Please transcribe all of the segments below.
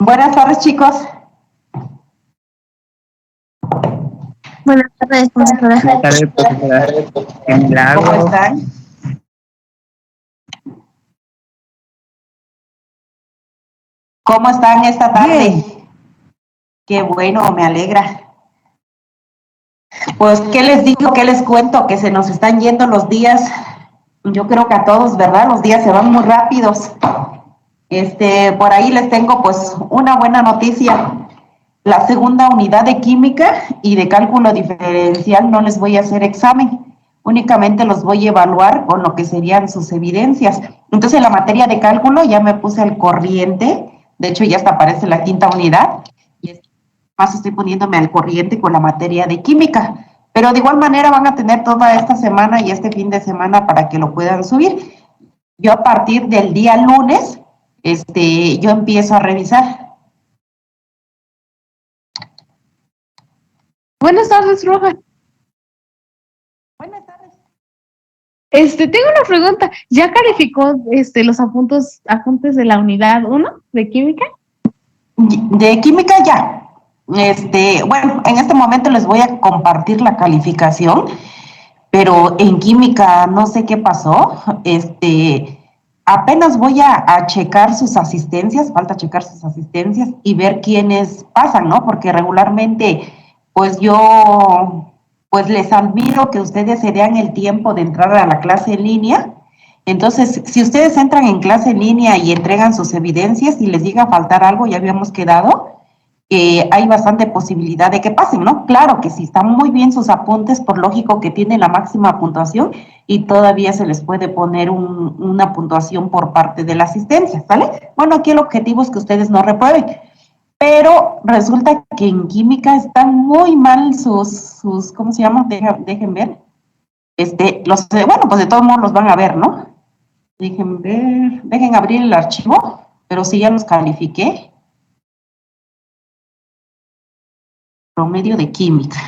Buenas tardes, chicos. Buenas tardes, profesora. Buenas tardes, profesora. Qué ¿Cómo milagro. están? ¿Cómo están esta tarde? Bien. Qué bueno, me alegra. Pues, ¿qué les digo? ¿Qué les cuento? Que se nos están yendo los días. Yo creo que a todos, ¿verdad? Los días se van muy rápidos. Por ahí les tengo pues una buena noticia. La segunda unidad de química y de cálculo diferencial no les voy a hacer examen, únicamente los voy a evaluar con lo que serían sus evidencias. Entonces, en la materia de cálculo ya me puse al corriente, de hecho ya hasta aparece la quinta unidad, y más estoy poniéndome al corriente con la materia de química. Pero de igual manera van a tener toda esta semana y este fin de semana para que lo puedan subir. Yo a partir del día lunes, yo empiezo a revisar. Buenas tardes, profe. Buenas tardes. Tengo una pregunta. ¿Ya calificó los apuntes de la unidad 1 de química? De química ya. Bueno, en este momento les voy a compartir la calificación, pero en química no sé qué pasó. Apenas voy a checar sus asistencias, falta checar sus asistencias y ver quiénes pasan, ¿no? Porque regularmente, pues yo, pues les admiro que ustedes se den el tiempo de entrar a la clase en línea. Entonces, si ustedes entran en clase en línea y entregan sus evidencias y les llega a faltar algo, ya habíamos quedado, hay bastante posibilidad de que pasen, ¿no? Claro que si están muy bien sus apuntes, por lógico que tienen la máxima puntuación y todavía se les puede poner una puntuación por parte de la asistencia, ¿vale? Bueno, aquí el objetivo es que ustedes no reprueben, pero resulta que en química están muy mal sus ¿cómo se llama? Dejen ver. Bueno, pues de todos modos los van a ver, ¿no? Dejen ver, dejen abrir el archivo, pero sí ya los califiqué. Promedio de química.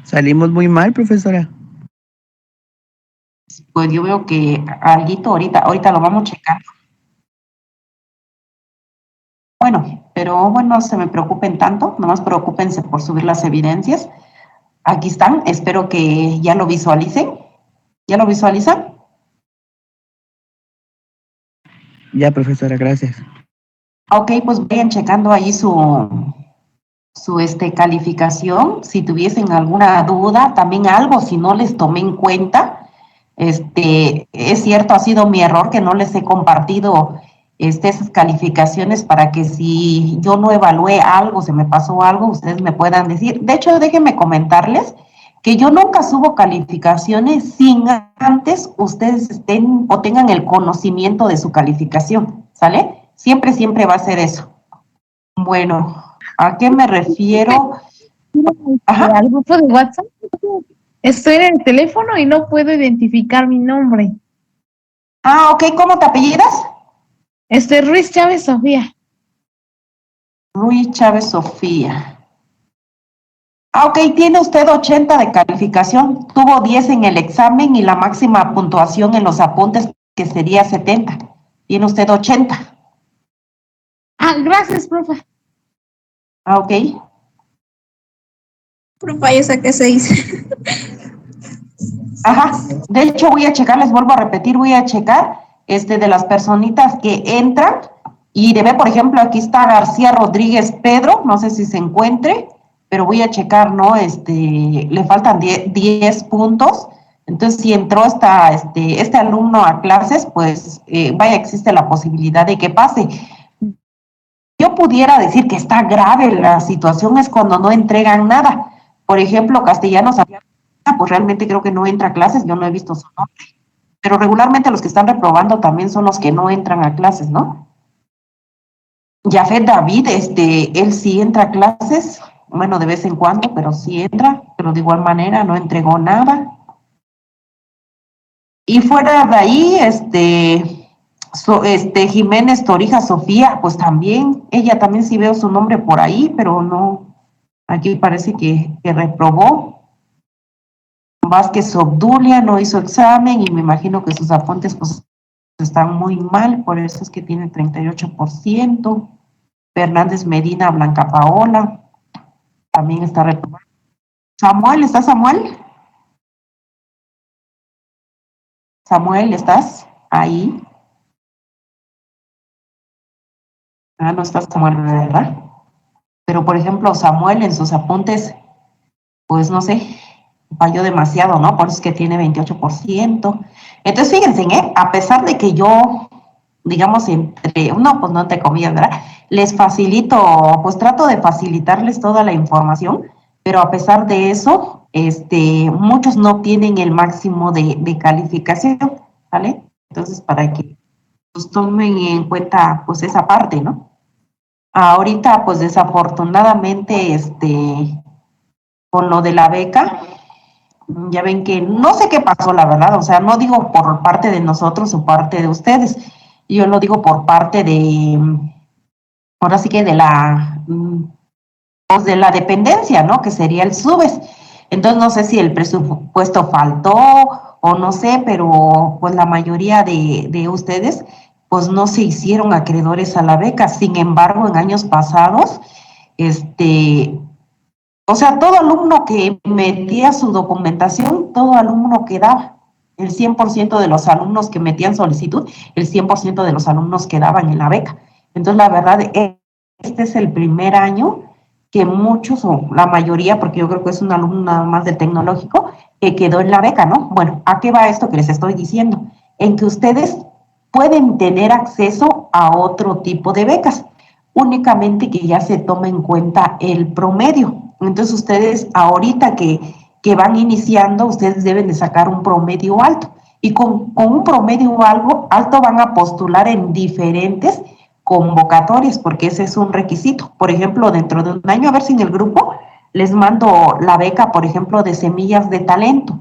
Salimos muy mal, profesora. Pues yo veo que alguito ahorita lo vamos a checar. Bueno, pero bueno, no se me preocupen tanto, nomás preocúpense por subir las evidencias. Aquí están, espero que ya lo visualicen. ¿Ya lo visualizan? Ya, profesora, gracias. Ok, pues vayan checando ahí su calificación. Si tuviesen alguna duda, también algo, si no les tomé en cuenta. Es cierto, ha sido mi error que no les he compartido esas calificaciones para que si yo no evalué algo, se me pasó algo, ustedes me puedan decir. De hecho, déjenme comentarles que yo nunca subo calificaciones sin antes ustedes estén o tengan el conocimiento de su calificación, ¿sale? Siempre, siempre va a ser eso. Bueno, ¿a qué me refiero? Ajá. Al grupo de WhatsApp. Estoy en el teléfono y no puedo identificar mi nombre. Ah, ok, ¿cómo te apellidas? Ruiz Chávez Sofía. Ruiz Chávez Sofía. Ah, ok, tiene usted 80 de calificación, tuvo 10 en el examen y la máxima puntuación en los apuntes que sería 70. Tiene usted 80. Ah, gracias, profe. Ah, ok. Profe, yo saqué 6. Ajá. De hecho, voy a checar, les vuelvo a repetir, voy a checar de las personitas que entran y de ver, por ejemplo, aquí está García Rodríguez Pedro, no sé si se encuentre, pero voy a checar, ¿no? Le faltan 10 puntos. Entonces, si entró este alumno a clases, pues vaya, existe la posibilidad de que pase. Yo pudiera decir que está grave la situación es cuando no entregan nada. Por ejemplo, castellanos, pues realmente creo que no entra a clases, yo no he visto su nombre. Pero regularmente los que están reprobando también son los que no entran a clases, ¿no? Jafet David, él sí entra a clases, bueno, de vez en cuando, pero sí entra, pero de igual manera no entregó nada. Y fuera de ahí, Jiménez Torija Sofía, pues también, ella también sí veo su nombre por ahí, pero no, aquí parece que reprobó. Vázquez Obdulia no hizo examen y me imagino que sus apuntes pues están muy mal, por eso es que tiene 38%. Fernández Medina, Blanca Paola, también está reprobado. Samuel, ¿estás Samuel? Samuel, ¿estás ahí? Ah, no estás Samuel, ¿verdad? Pero, por ejemplo, Samuel en sus apuntes, pues no sé, falló demasiado, ¿no? Por eso es que tiene 28%. Entonces, fíjense, a pesar de que yo, digamos, pues no entre comillas, ¿verdad? Les facilito, pues trato de facilitarles toda la información, pero a pesar de eso, muchos no tienen el máximo de calificación, ¿vale? Entonces, para que pues, tomen en cuenta, pues, esa parte, ¿no? Ahorita, pues, desafortunadamente, con lo de la beca, ya ven que no sé qué pasó, la verdad, o sea, no digo por parte de nosotros o parte de ustedes, yo lo digo por parte de, ahora sí que pues de la dependencia, ¿no? Que sería el SUBES. Entonces no sé si el presupuesto faltó o no sé, pero pues la mayoría de ustedes pues no se hicieron acreedores a la beca. Sin embargo, en años pasados, o sea, todo alumno que metía su documentación, todo alumno quedaba. El 100% de los alumnos que metían solicitud, el 100% de los alumnos quedaban en la beca. Entonces, la verdad, este es el primer año que muchos, o la mayoría, porque yo creo que es un alumno nada más del tecnológico, que quedó en la beca, ¿no? Bueno, ¿a qué va esto que les estoy diciendo? En que ustedes pueden tener acceso a otro tipo de becas, únicamente que ya se toma en cuenta el promedio. Entonces ustedes ahorita que van iniciando, ustedes deben de sacar un promedio alto. Y con un promedio alto van a postular en diferentes convocatorias, porque ese es un requisito. Por ejemplo, dentro de un año, a ver si en el grupo les mando la beca, por ejemplo, de semillas de talento.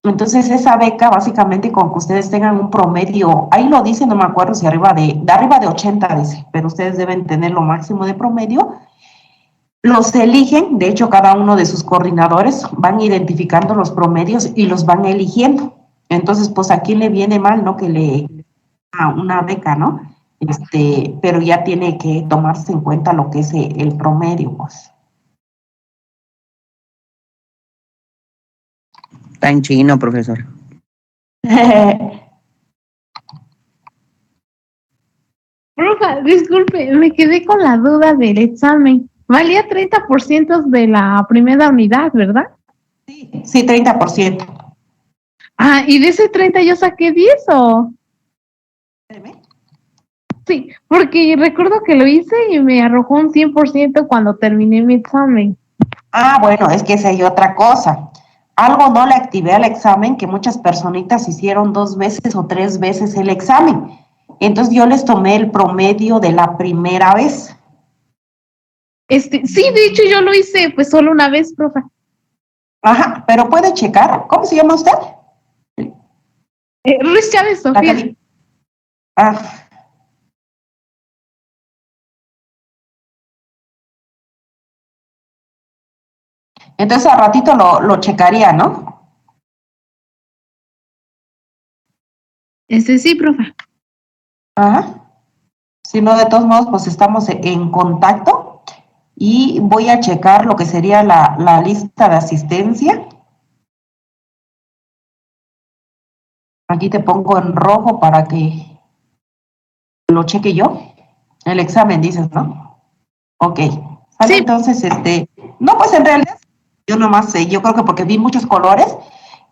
Entonces, esa beca, básicamente, con que ustedes tengan un promedio, ahí lo dice, no me acuerdo si arriba de 80 dice, pero ustedes deben tener lo máximo de promedio. Los eligen, de hecho, cada uno de sus coordinadores van identificando los promedios y los van eligiendo. Entonces, pues, ¿a quién le viene mal, no? Que le a una beca, ¿no? Pero ya tiene que tomarse en cuenta lo que es el promedio, pues. Está en chino, profesor. Profa, disculpe, me quedé con la duda del examen. Valía 30% de la primera unidad, ¿verdad? Sí, 30%. Ah, y de ese 30 yo saqué 10 o... Sí, porque recuerdo que lo hice y me arrojó un 100% cuando terminé mi examen. Ah, bueno, es que esa hay otra cosa. Algo no le activé al examen que muchas personitas hicieron 2 veces o 3 veces el examen. Entonces yo les tomé el promedio de la primera vez. Sí, de hecho yo lo hice pues solo una vez, profe. Ajá, pero puede checar. ¿Cómo se llama usted? Ruiz Chávez Sofía. Ah. Entonces al ratito lo checaría, ¿no? Sí, profe. Ajá. Si no, de todos modos, pues estamos en contacto y voy a checar lo que sería la lista de asistencia. Aquí te pongo en rojo para que lo cheque yo. El examen, dices, ¿no? Ok. ¿Sale? Sí. Entonces, no, pues en realidad, yo nomás sé, yo creo que porque vi muchos colores,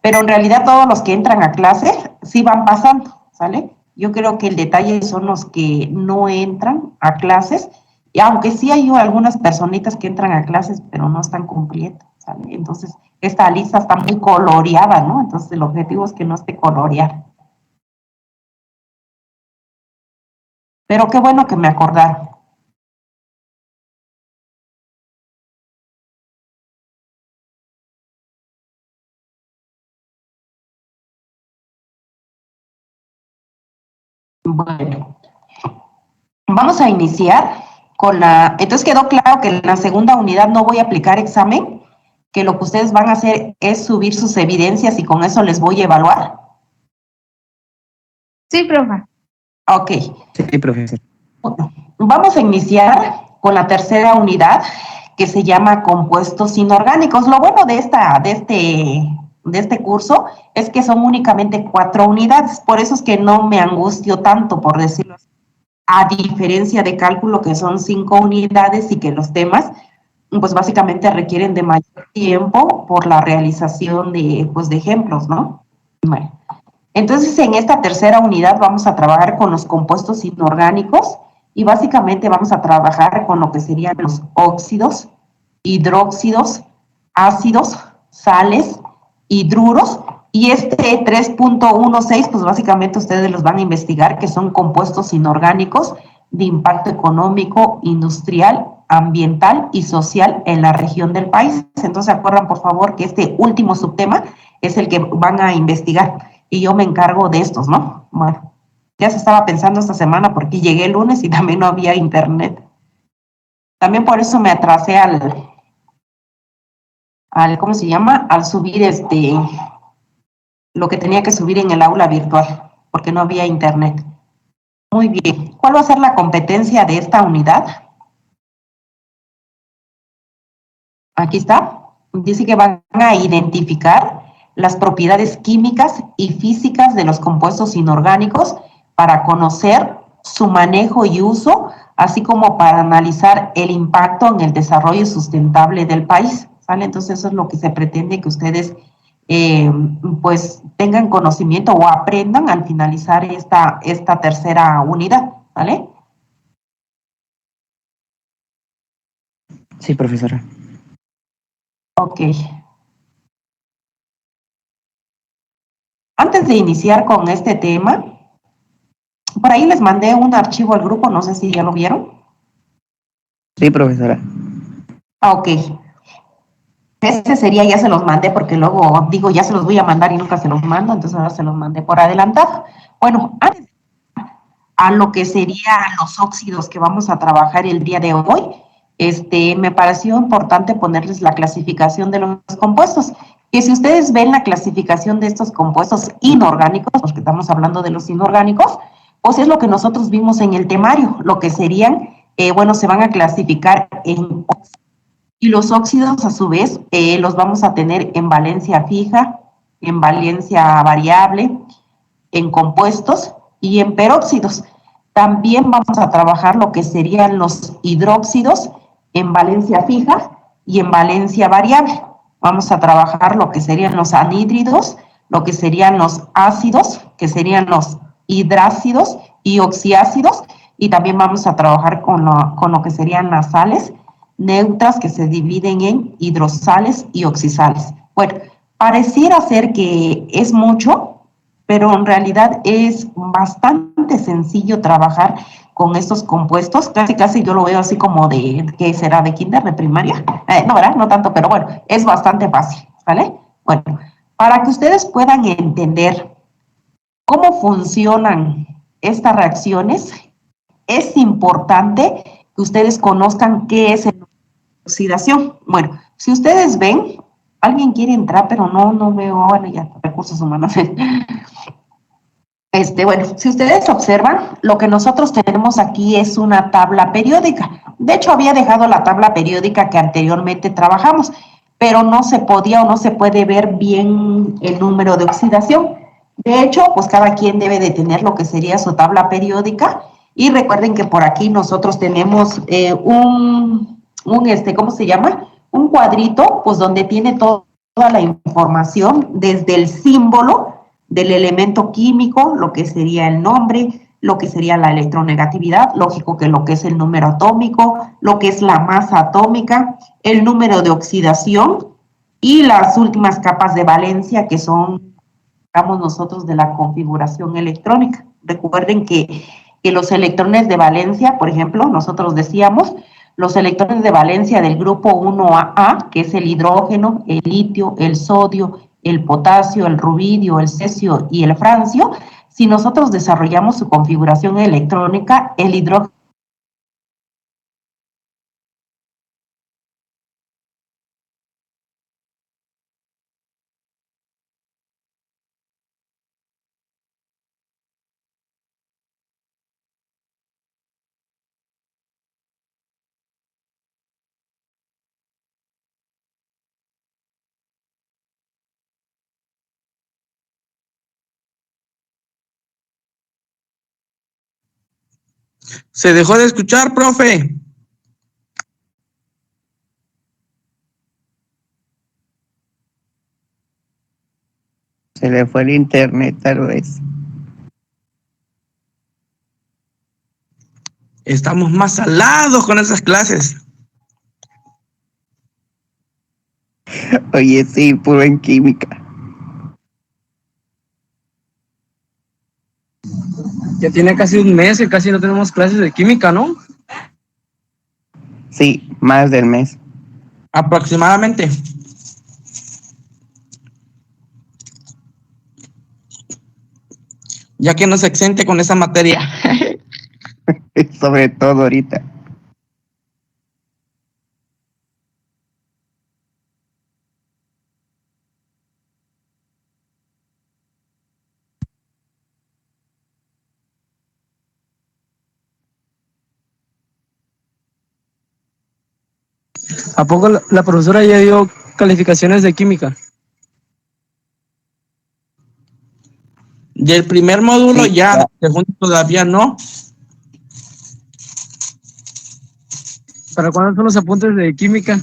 pero en realidad todos los que entran a clase sí van pasando, ¿sale? Yo creo que el detalle son los que no entran a clases, y aunque sí hay algunas personitas que entran a clases, pero no están cumpliendo, ¿sale? Entonces, esta lista está muy coloreada, ¿no? Entonces, el objetivo es que no esté coloreada. Pero qué bueno que me acordaron. Bueno, vamos a iniciar con entonces quedó claro que en la segunda unidad no voy a aplicar examen, que lo que ustedes van a hacer es subir sus evidencias y con eso les voy a evaluar. Sí, profe. Ok. Sí, profesor. Bueno, vamos a iniciar con la tercera unidad que se llama compuestos inorgánicos. Lo bueno de este curso es que son únicamente 4 unidades, por eso es que no me angustio tanto, por decirlo así, a diferencia de cálculo que son 5 unidades y que los temas pues básicamente requieren de mayor tiempo por la realización de, pues, de ejemplos, ¿no? Bueno, entonces en esta tercera unidad vamos a trabajar con los compuestos inorgánicos y básicamente vamos a trabajar con lo que serían los óxidos, hidróxidos, ácidos, sales, hidruros. Y este 3.16, pues básicamente ustedes los van a investigar, que son compuestos inorgánicos de impacto económico, industrial, ambiental y social en la región del país. Entonces acuerdan, por favor, que este último subtema es el que van a investigar y yo me encargo de estos, ¿no? Bueno, ya se estaba pensando esta semana porque llegué el lunes y también no había internet. También por eso me atrasé ¿cómo se llama? Al subir lo que tenía que subir en el aula virtual, porque no había internet. Muy bien. ¿Cuál va a ser la competencia de esta unidad? Aquí está. Dice que van a identificar las propiedades químicas y físicas de los compuestos inorgánicos para conocer su manejo y uso, así como para analizar el impacto en el desarrollo sustentable del país. ¿Sale? Entonces eso es lo que se pretende que ustedes pues tengan conocimiento o aprendan al finalizar esta tercera unidad. ¿Vale? Sí, profesora. Ok. Antes de iniciar con este tema, por ahí les mandé un archivo al grupo, no sé si ya lo vieron. Sí, profesora. Ah, ok. Este sería, ya se los mandé porque luego digo, ya se los voy a mandar y nunca se los mando, entonces ahora se los mandé por adelantado. Bueno, a lo que serían los óxidos que vamos a trabajar el día de hoy, me pareció importante ponerles la clasificación de los compuestos. Que si ustedes ven la clasificación de estos compuestos inorgánicos, porque estamos hablando de los inorgánicos, pues es lo que nosotros vimos en el temario, lo que serían, bueno, se van a clasificar en, y los óxidos a su vez los vamos a tener en valencia fija, en valencia variable, en compuestos y en peróxidos. También vamos a trabajar lo que serían los hidróxidos en valencia fija y en valencia variable. Vamos a trabajar lo que serían los anhídridos, lo que serían los ácidos, que serían los hidrácidos y oxiácidos, y también vamos a trabajar con lo que serían las sales neutras que se dividen en hidrosales y oxisales. Bueno, pareciera ser que es mucho, pero en realidad es bastante sencillo trabajar con estos compuestos. Casi, casi yo lo veo así como de, ¿qué será? ¿De kinder, de primaria? No, ¿verdad? No tanto, pero bueno, es bastante fácil, ¿vale? Bueno, para que ustedes puedan entender cómo funcionan estas reacciones, es importante que ustedes conozcan qué es el oxidación. Bueno, si ustedes ven, alguien quiere entrar, pero no veo, bueno, ya, recursos humanos. Bueno, si ustedes observan, lo que nosotros tenemos aquí es una tabla periódica. De hecho, había dejado la tabla periódica que anteriormente trabajamos, pero no se podía o no se puede ver bien el número de oxidación. De hecho, pues cada quien debe de tener lo que sería su tabla periódica. Y recuerden que por aquí nosotros tenemos ¿cómo se llama? Un cuadrito, pues donde tiene toda la información, desde el símbolo del elemento químico, lo que sería el nombre, lo que sería la electronegatividad, lógico que lo que es el número atómico, lo que es la masa atómica, el número de oxidación y las últimas capas de valencia que son, digamos nosotros, de la configuración electrónica. Recuerden que los electrones de valencia, por ejemplo, nosotros decíamos, los electrones de valencia del grupo 1A, que es el hidrógeno, el litio, el sodio, el potasio, el rubidio, el cesio y el francio, si nosotros desarrollamos su configuración electrónica, el hidrógeno Se dejó de escuchar, profe. Se le fue el internet, tal vez. Estamos más salados con esas clases. Oye, sí, puro en química. Ya tiene casi un mes y casi no tenemos clases de química, ¿no? Sí, más del mes. Aproximadamente. Ya que nos exente con esa materia. Sobre todo ahorita. ¿A poco la profesora ya dio calificaciones de química? Del primer módulo Sí, ya, ya, del segundo todavía no. ¿Para cuándo son los apuntes de química?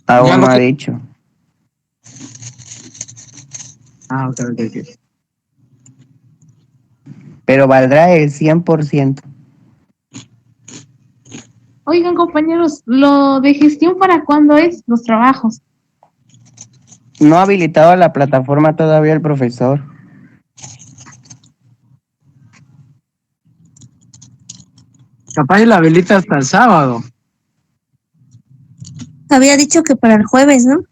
Ya aún lo no ha que dicho. Ah, ok, ok, ok. Pero valdrá el 100%. Oigan, compañeros, lo de gestión para cuándo es los trabajos. No ha habilitado la plataforma todavía el profesor. Capaz y la habilita hasta el sábado. Había dicho que para el jueves, ¿no?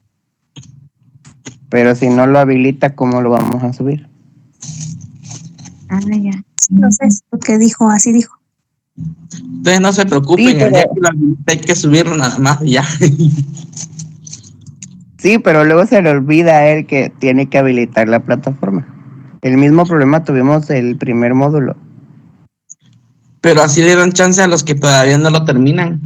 Pero si no lo habilita, ¿cómo lo vamos a subir? Ah, ya. Sí, no sé, es lo que dijo, así dijo. ustedes no se Sí, preocupen, el día pero, que la hay que subirlo nada más y ya. sí, pero luego se le olvida a él que tiene que habilitar la plataforma. El mismo problema tuvimos el primer módulo. Pero así le dan chance a los que todavía no lo terminan.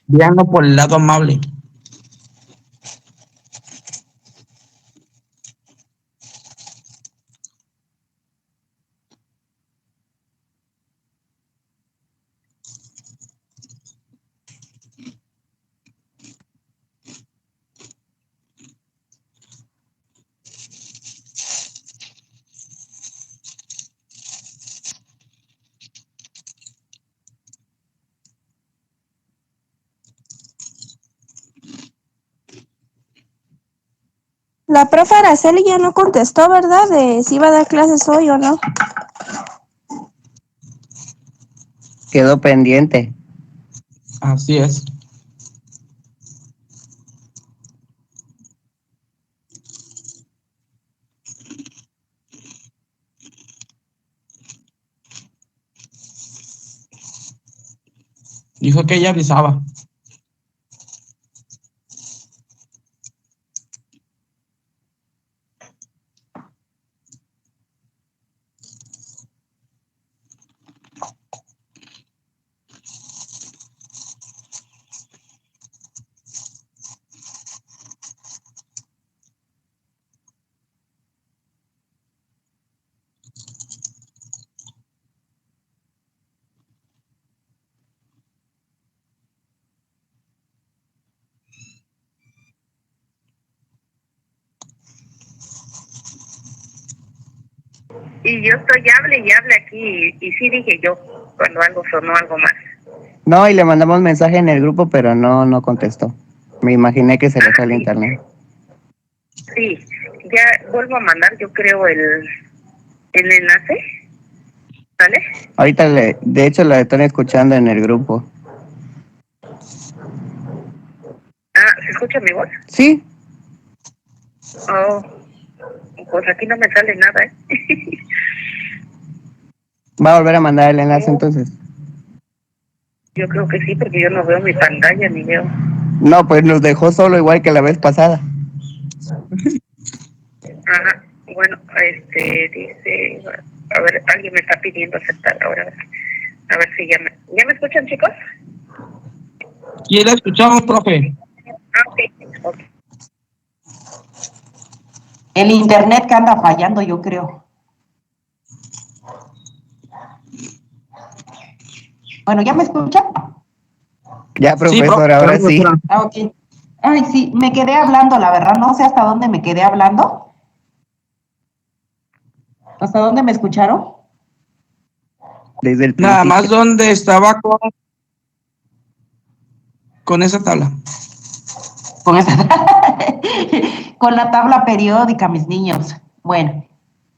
Veanlo por el lado amable. La profe Araceli ya no contestó, ¿verdad? De si iba a dar clases hoy o no. Quedó pendiente. Así es. Dijo que ella avisaba. Y yo estoy hable y hable aquí, y sí dije yo, cuando algo sonó algo más. No, y le mandamos mensaje en el grupo, pero no contestó. Me imaginé que se le fue el internet. Sí, ya vuelvo a mandar, yo creo, el enlace, ¿vale? Ahorita, de hecho, la están escuchando en el grupo. Ah, ¿se escucha mi voz? Sí, Oh, pues aquí no me sale nada, ¿eh? va a volver a mandar el enlace entonces. Yo creo que sí, porque yo no veo mi pantalla ni veo. No, pues nos dejó solo igual que la vez pasada. Ajá, bueno, dice, a ver, alguien me está pidiendo aceptar ahora, a ver si ¿ya me escuchan, chicos? ¿Quién la escuchamos, profe? Ah, ok, ok. El internet que anda fallando, yo creo. Bueno, ¿ya me escuchan? Ya, profesor, profe, ahora sí. profesora. Ah, ok. Ay, sí, me quedé hablando, la verdad, no sé hasta dónde me quedé hablando. ¿Hasta dónde me escucharon? Desde el Nada más principio. donde estaba con esa tabla. Con esa, con la tabla periódica, mis niños. Bueno,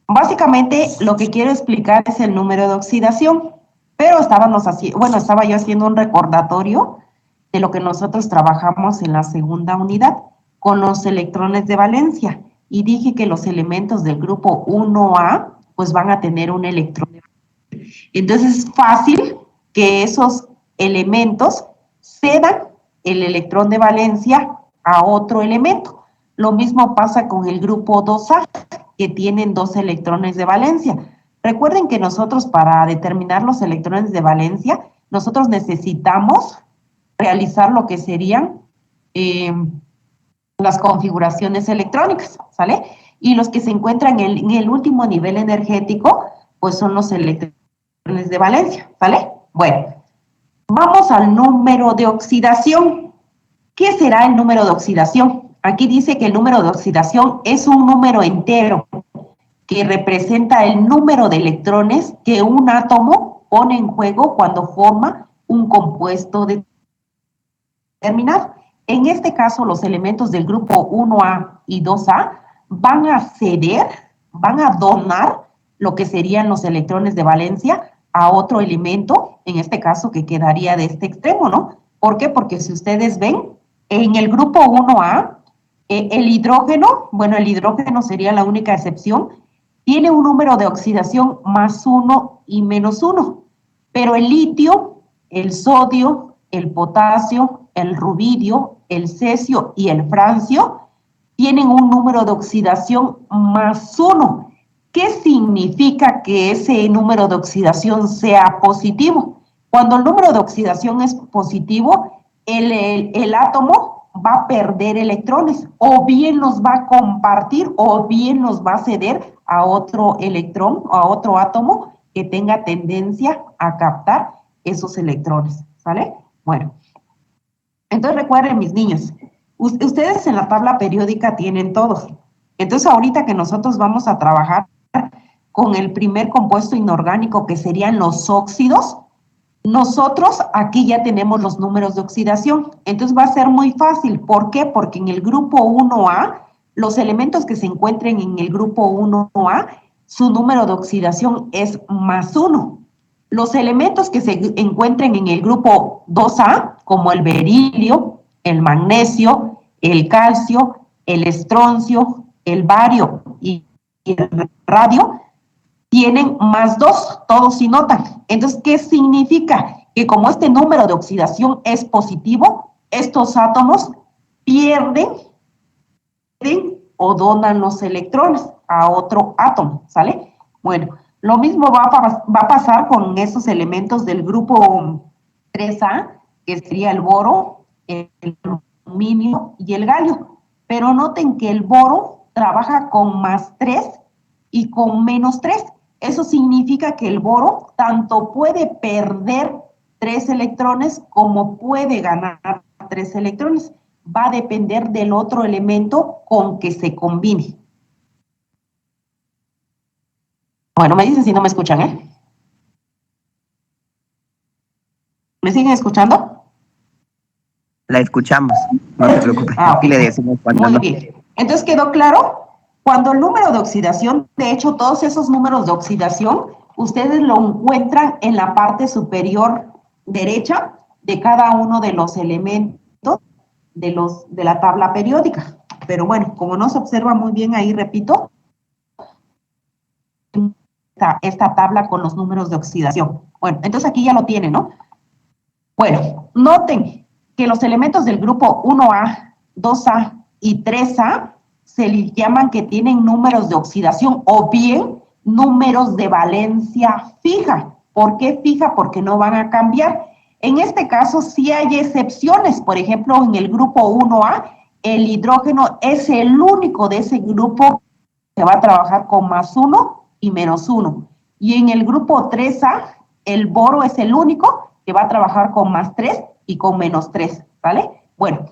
básicamente lo que quiero explicar es el número de oxidación, pero estaba yo haciendo un recordatorio de lo que nosotros trabajamos en la segunda unidad con los electrones de valencia y dije que los elementos del grupo 1A pues van a tener un electrón. Entonces es fácil que esos elementos cedan el electrón de valencia a otro elemento. Lo mismo pasa con el grupo 2A, que tienen 2 electrones de valencia. Recuerden que nosotros para determinar los electrones de valencia, nosotros necesitamos realizar lo que serían las configuraciones electrónicas, ¿sale? Y los que se encuentran en el último nivel energético, pues son los electrones de valencia, ¿sale? Bueno, vamos al número de oxidación. ¿Qué será el número de oxidación? Aquí dice que el número de oxidación es un número entero que representa el número de electrones que un átomo pone en juego cuando forma un compuesto determinado. En este caso, los elementos del grupo 1A y 2A van a ceder, van a donar lo que serían los electrones de valencia a otro elemento, en este caso que quedaría de este extremo, ¿no? ¿Por qué? Porque si ustedes ven, en el grupo 1A, el hidrógeno, bueno, el hidrógeno sería la única excepción, tiene un número de oxidación +1 y -1, pero el litio, el sodio, el potasio, el rubidio, el cesio y el francio tienen un número de oxidación +1. ¿Qué significa que ese número de oxidación sea positivo? Cuando el número de oxidación es positivo, el átomo va a perder electrones, o bien los va a compartir, o bien los va a ceder a otro electrón, o a otro átomo que tenga tendencia a captar esos electrones, ¿sale? Bueno, entonces recuerden, mis niños, ustedes en la tabla periódica tienen todos. Entonces ahorita que nosotros vamos a trabajar con el primer compuesto inorgánico que serían los óxidos, nosotros aquí ya tenemos los números de oxidación. Entonces va a ser muy fácil. ¿Por qué? Porque en el grupo 1A, los elementos que se encuentren en el grupo 1A, su número de oxidación es +1. Los elementos que se encuentren en el grupo 2A, como el berilio, el magnesio, el calcio, el estroncio, el bario y el radio, tienen +2, todos sin nota. Entonces, ¿qué significa? Que como este número de oxidación es positivo, estos átomos pierden o donan los electrones a otro átomo, ¿sale? Bueno, lo mismo va a pasar con esos elementos del grupo 3A, que sería el boro, el aluminio y el galio. Pero noten que el boro trabaja con +3 y con -3. Eso significa que el boro tanto puede perder 3 electrones como puede ganar 3 electrones. Va a depender del otro elemento con que se combine. Bueno, me dicen si no me escuchan, ¿eh? ¿Me siguen escuchando? La escuchamos, no te preocupes. Ah, ok. Le decimos cuando Muy no. bien. Entonces, ¿quedó claro? Cuando el número de oxidación, de hecho, todos esos números de oxidación, ustedes lo encuentran en la parte superior derecha de cada uno de los elementos de la tabla periódica. Pero bueno, como no se observa muy bien ahí, repito, esta tabla con los números de oxidación. Bueno, entonces aquí ya lo tienen, ¿no? Bueno, noten que los elementos del grupo 1A, 2A y 3A se les llaman que tienen números de oxidación o bien números de valencia fija. ¿Por qué fija? Porque no van a cambiar. En este caso sí hay excepciones. Por ejemplo, en el grupo 1A, el hidrógeno es el único de ese grupo se va a trabajar con +1 y -1. Y en el grupo 3A, el boro es el único que va a trabajar con +3 y con -3, ¿vale? Bueno,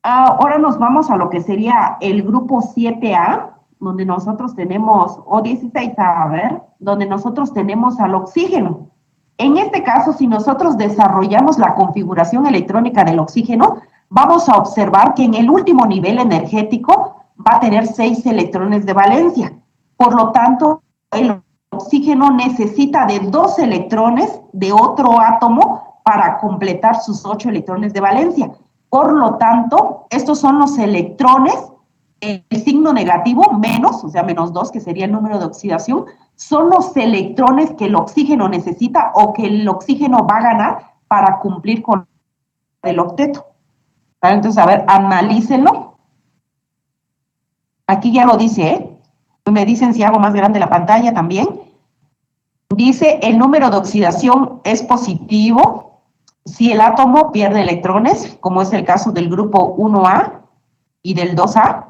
ahora nos vamos a lo que sería el grupo 7A, donde nosotros tenemos, o 16A, a ver, donde nosotros tenemos al oxígeno. En este caso, si nosotros desarrollamos la configuración electrónica del oxígeno, vamos a observar que en el último nivel energético va a tener 6 electrones de valencia. Por lo tanto, el oxígeno necesita de 2 electrones de otro átomo para completar sus 8 electrones de valencia. Por lo tanto, estos son los electrones, el signo negativo, menos, o sea, -2, que sería el número de oxidación, son los electrones que el oxígeno necesita o que el oxígeno va a ganar para cumplir con el octeto. ¿Vale? Entonces, a ver, analícenlo. Aquí ya lo dice, ¿eh? Me dicen si hago más grande la pantalla también. Dice, el número de oxidación es positivo si el átomo pierde electrones, como es el caso del grupo 1A y del 2A,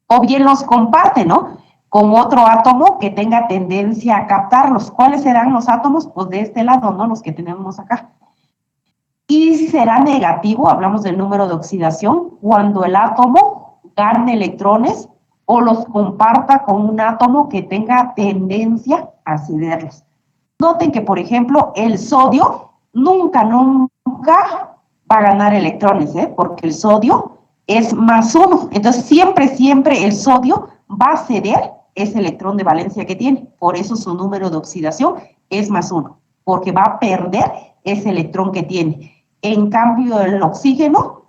o bien los comparte, ¿no? Con otro átomo que tenga tendencia a captarlos. ¿Cuáles serán los átomos? Pues de este lado, ¿no? Los que tenemos acá. Y si será negativo, hablamos del número de oxidación, cuando el átomo gane electrones o los comparta con un átomo que tenga tendencia a cederlos. Noten que, por ejemplo, el sodio nunca va a ganar electrones, ¿eh? Porque el sodio es +1. Entonces, siempre el sodio va a ceder ese electrón de valencia que tiene. Por eso su número de oxidación es +1, porque va a perder ese electrón que tiene. En cambio, el oxígeno,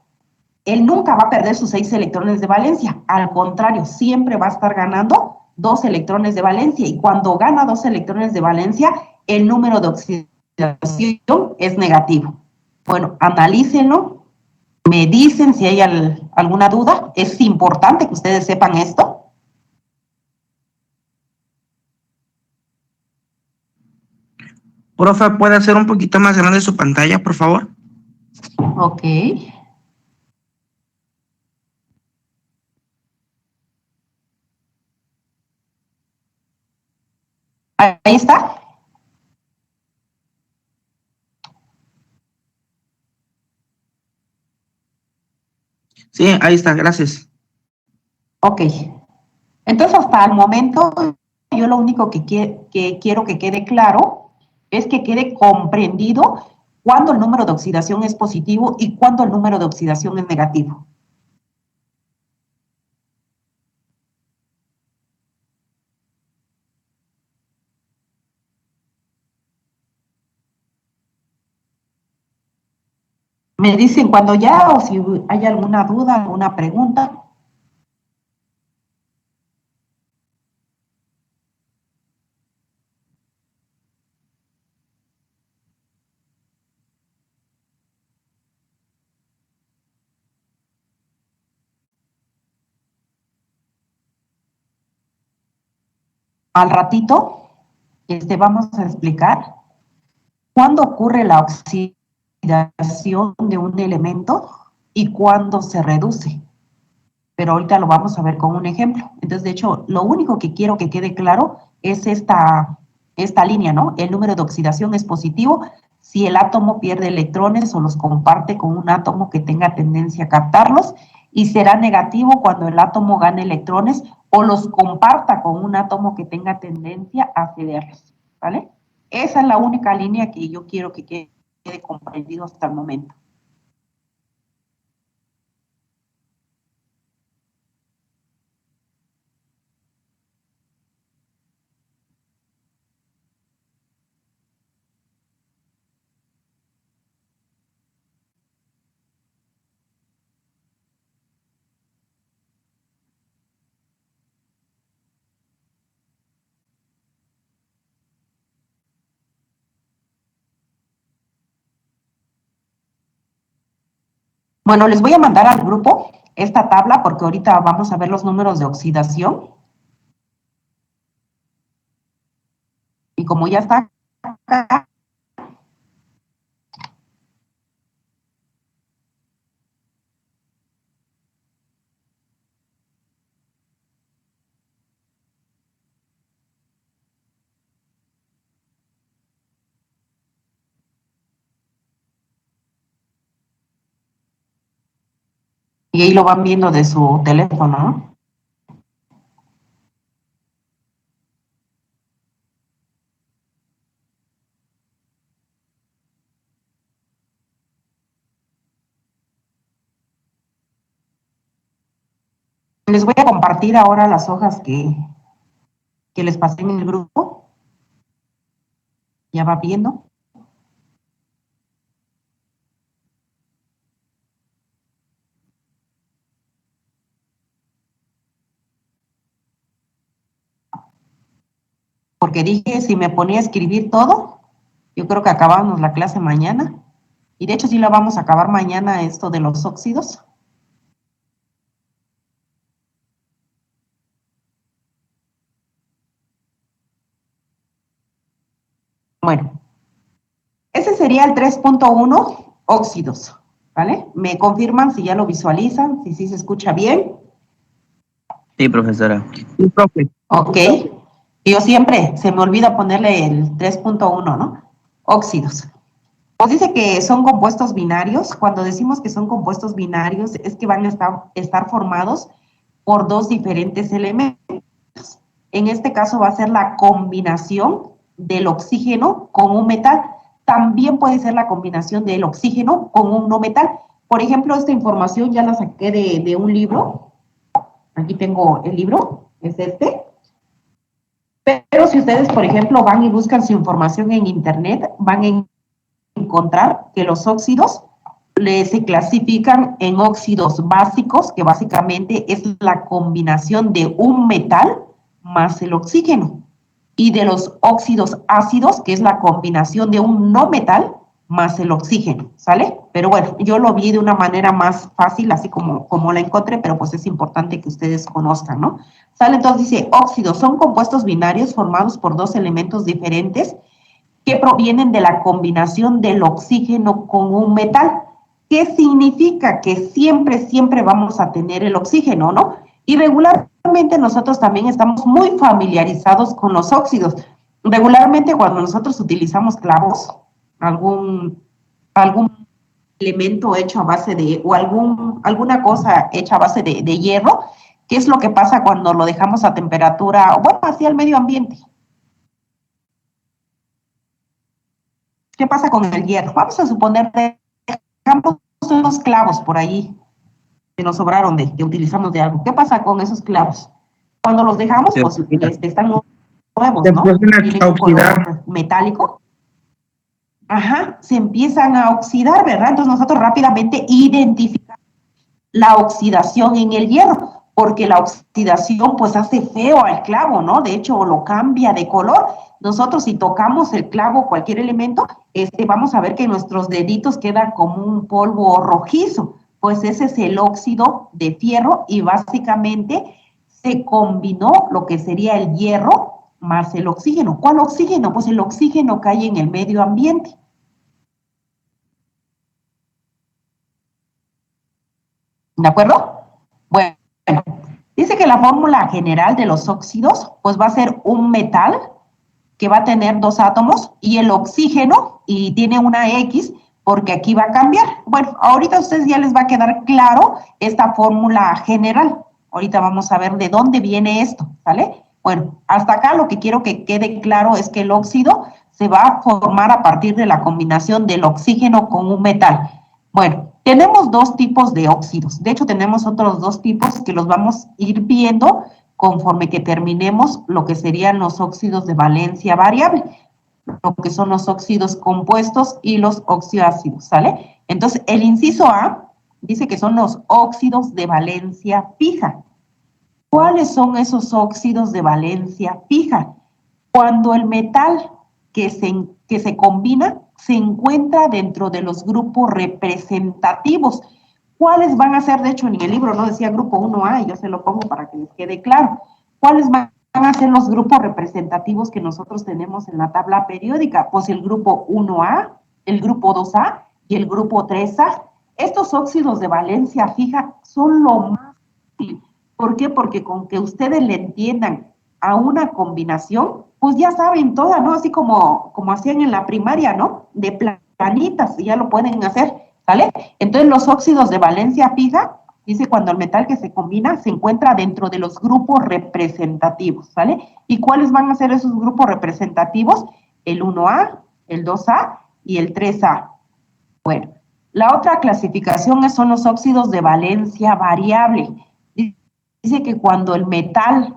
él nunca va a perder sus 6 electrones de valencia. Al contrario, siempre va a estar ganando 2 electrones de valencia. Y cuando gana 2 electrones de valencia, el número de oxidación es negativo. Bueno, analícenlo. Me dicen si hay alguna duda. Es importante que ustedes sepan esto. Profe, ¿puede hacer un poquito más grande su pantalla, por favor? Ok. Ahí está. Sí, ahí está, gracias. Ok. Entonces, hasta el momento, yo lo único que quiero que quede claro es que quede comprendido cuándo el número de oxidación es positivo y cuándo el número de oxidación es negativo. Me dicen cuando ya o si hay alguna duda, alguna pregunta. Al ratito, vamos a explicar cuándo ocurre la oxidación de un elemento y cuándo se reduce. Pero ahorita lo vamos a ver con un ejemplo. Entonces, de hecho, lo único que quiero que quede claro es esta línea, ¿no? El número de oxidación es positivo si el átomo pierde electrones o los comparte con un átomo que tenga tendencia a captarlos, y será negativo cuando el átomo gane electrones o los comparta con un átomo que tenga tendencia a cederlos, ¿vale? Esa es la única línea que yo quiero que quede comprendido hasta el momento. Bueno, les voy a mandar al grupo esta tabla porque ahorita vamos a ver los números de oxidación. Y como ya está acá, Y ahí lo van viendo de su teléfono, ¿no? Les voy a compartir ahora las hojas que les pasé en el grupo. Ya va viendo. Porque dije, si me ponía a escribir todo, yo creo que acabábamos la clase mañana. Y de hecho sí la vamos a acabar mañana, esto de los óxidos. Bueno, ese sería el 3.1, óxidos, ¿vale? Me confirman si ya lo visualizan, si sí se escucha bien. Sí, profesora. Sí, profe. Ok. Yo siempre se me olvida ponerle el 3.1, ¿no? Óxidos. Pues dice que son compuestos binarios. Cuando decimos que son compuestos binarios, es que van a estar formados por dos diferentes elementos. En este caso va a ser la combinación del oxígeno con un metal. También puede ser la combinación del oxígeno con un no metal. Por ejemplo, esta información ya la saqué de un libro. Aquí tengo el libro, es este. Pero si ustedes, por ejemplo, van y buscan su información en internet, van a encontrar que los óxidos se clasifican en óxidos básicos, que básicamente es la combinación de un metal más el oxígeno, y de los óxidos ácidos, que es la combinación de un no metal más el oxígeno, ¿sale? Pero bueno, yo lo vi de una manera más fácil, así como la encontré, pero pues es importante que ustedes conozcan, ¿no? ¿Sale? Entonces dice, óxidos son compuestos binarios formados por dos elementos diferentes que provienen de la combinación del oxígeno con un metal. ¿Qué significa? Que siempre vamos a tener el oxígeno, ¿no? Y regularmente nosotros también estamos muy familiarizados con los óxidos. Regularmente cuando nosotros utilizamos clavos, algún elemento hecho a base de, o alguna cosa hecha a base de hierro, ¿qué es lo que pasa cuando lo dejamos a temperatura, bueno, hacia el medio ambiente? ¿Qué pasa con el hierro? Vamos a suponer que dejamos unos clavos por ahí que nos sobraron que utilizamos de algo. ¿Qué pasa con esos clavos? Cuando los dejamos, pues están nuevos, Se ¿no? empiezan Tienen a un oxidar. color metálico. Ajá, se empiezan a oxidar, ¿verdad? Entonces nosotros rápidamente identificamos la oxidación en el hierro, porque la oxidación pues hace feo al clavo, ¿no? De hecho, lo cambia de color. Nosotros si tocamos el clavo, cualquier elemento, vamos a ver que nuestros deditos quedan como un polvo rojizo, pues ese es el óxido de fierro y básicamente se combinó lo que sería el hierro más el oxígeno. ¿Cuál oxígeno? Pues el oxígeno que hay en el medio ambiente. ¿De acuerdo? Bueno, dice que la fórmula general de los óxidos, pues va a ser un metal que va a tener dos átomos y el oxígeno, y tiene una X, porque aquí va a cambiar. Bueno, ahorita a ustedes ya les va a quedar claro esta fórmula general. Ahorita vamos a ver de dónde viene esto, ¿vale? Bueno, hasta acá lo que quiero que quede claro es que el óxido se va a formar a partir de la combinación del oxígeno con un metal. Bueno, tenemos dos tipos de óxidos. De hecho, tenemos otros dos tipos que los vamos a ir viendo conforme que terminemos lo que serían los óxidos de valencia variable, lo que son los óxidos compuestos y los oxioácidos, ¿sale? Entonces, el inciso A dice que son los óxidos de valencia fija. ¿Cuáles son esos óxidos de valencia fija? Cuando el metal que se combina se encuentra dentro de los grupos representativos. ¿Cuáles van a ser? De hecho, en el libro no decía grupo 1A, y yo se lo pongo para que les quede claro. ¿Cuáles van a ser los grupos representativos que nosotros tenemos en la tabla periódica? Pues el grupo 1A, el grupo 2A y el grupo 3A. Estos óxidos de valencia fija son lo más útil. ¿Por qué? Porque con que ustedes le entiendan a una combinación, pues ya saben toda, ¿no? Así como hacían en la primaria, ¿no? De planitas, ya lo pueden hacer, ¿vale? Entonces los óxidos de valencia fija Dice cuando el metal que se combina se encuentra dentro de los grupos representativos, ¿vale? ¿Y cuáles van a ser esos grupos representativos? El 1A, el 2A y el 3A. Bueno, la otra clasificación son los óxidos de valencia variable. Dice que cuando el metal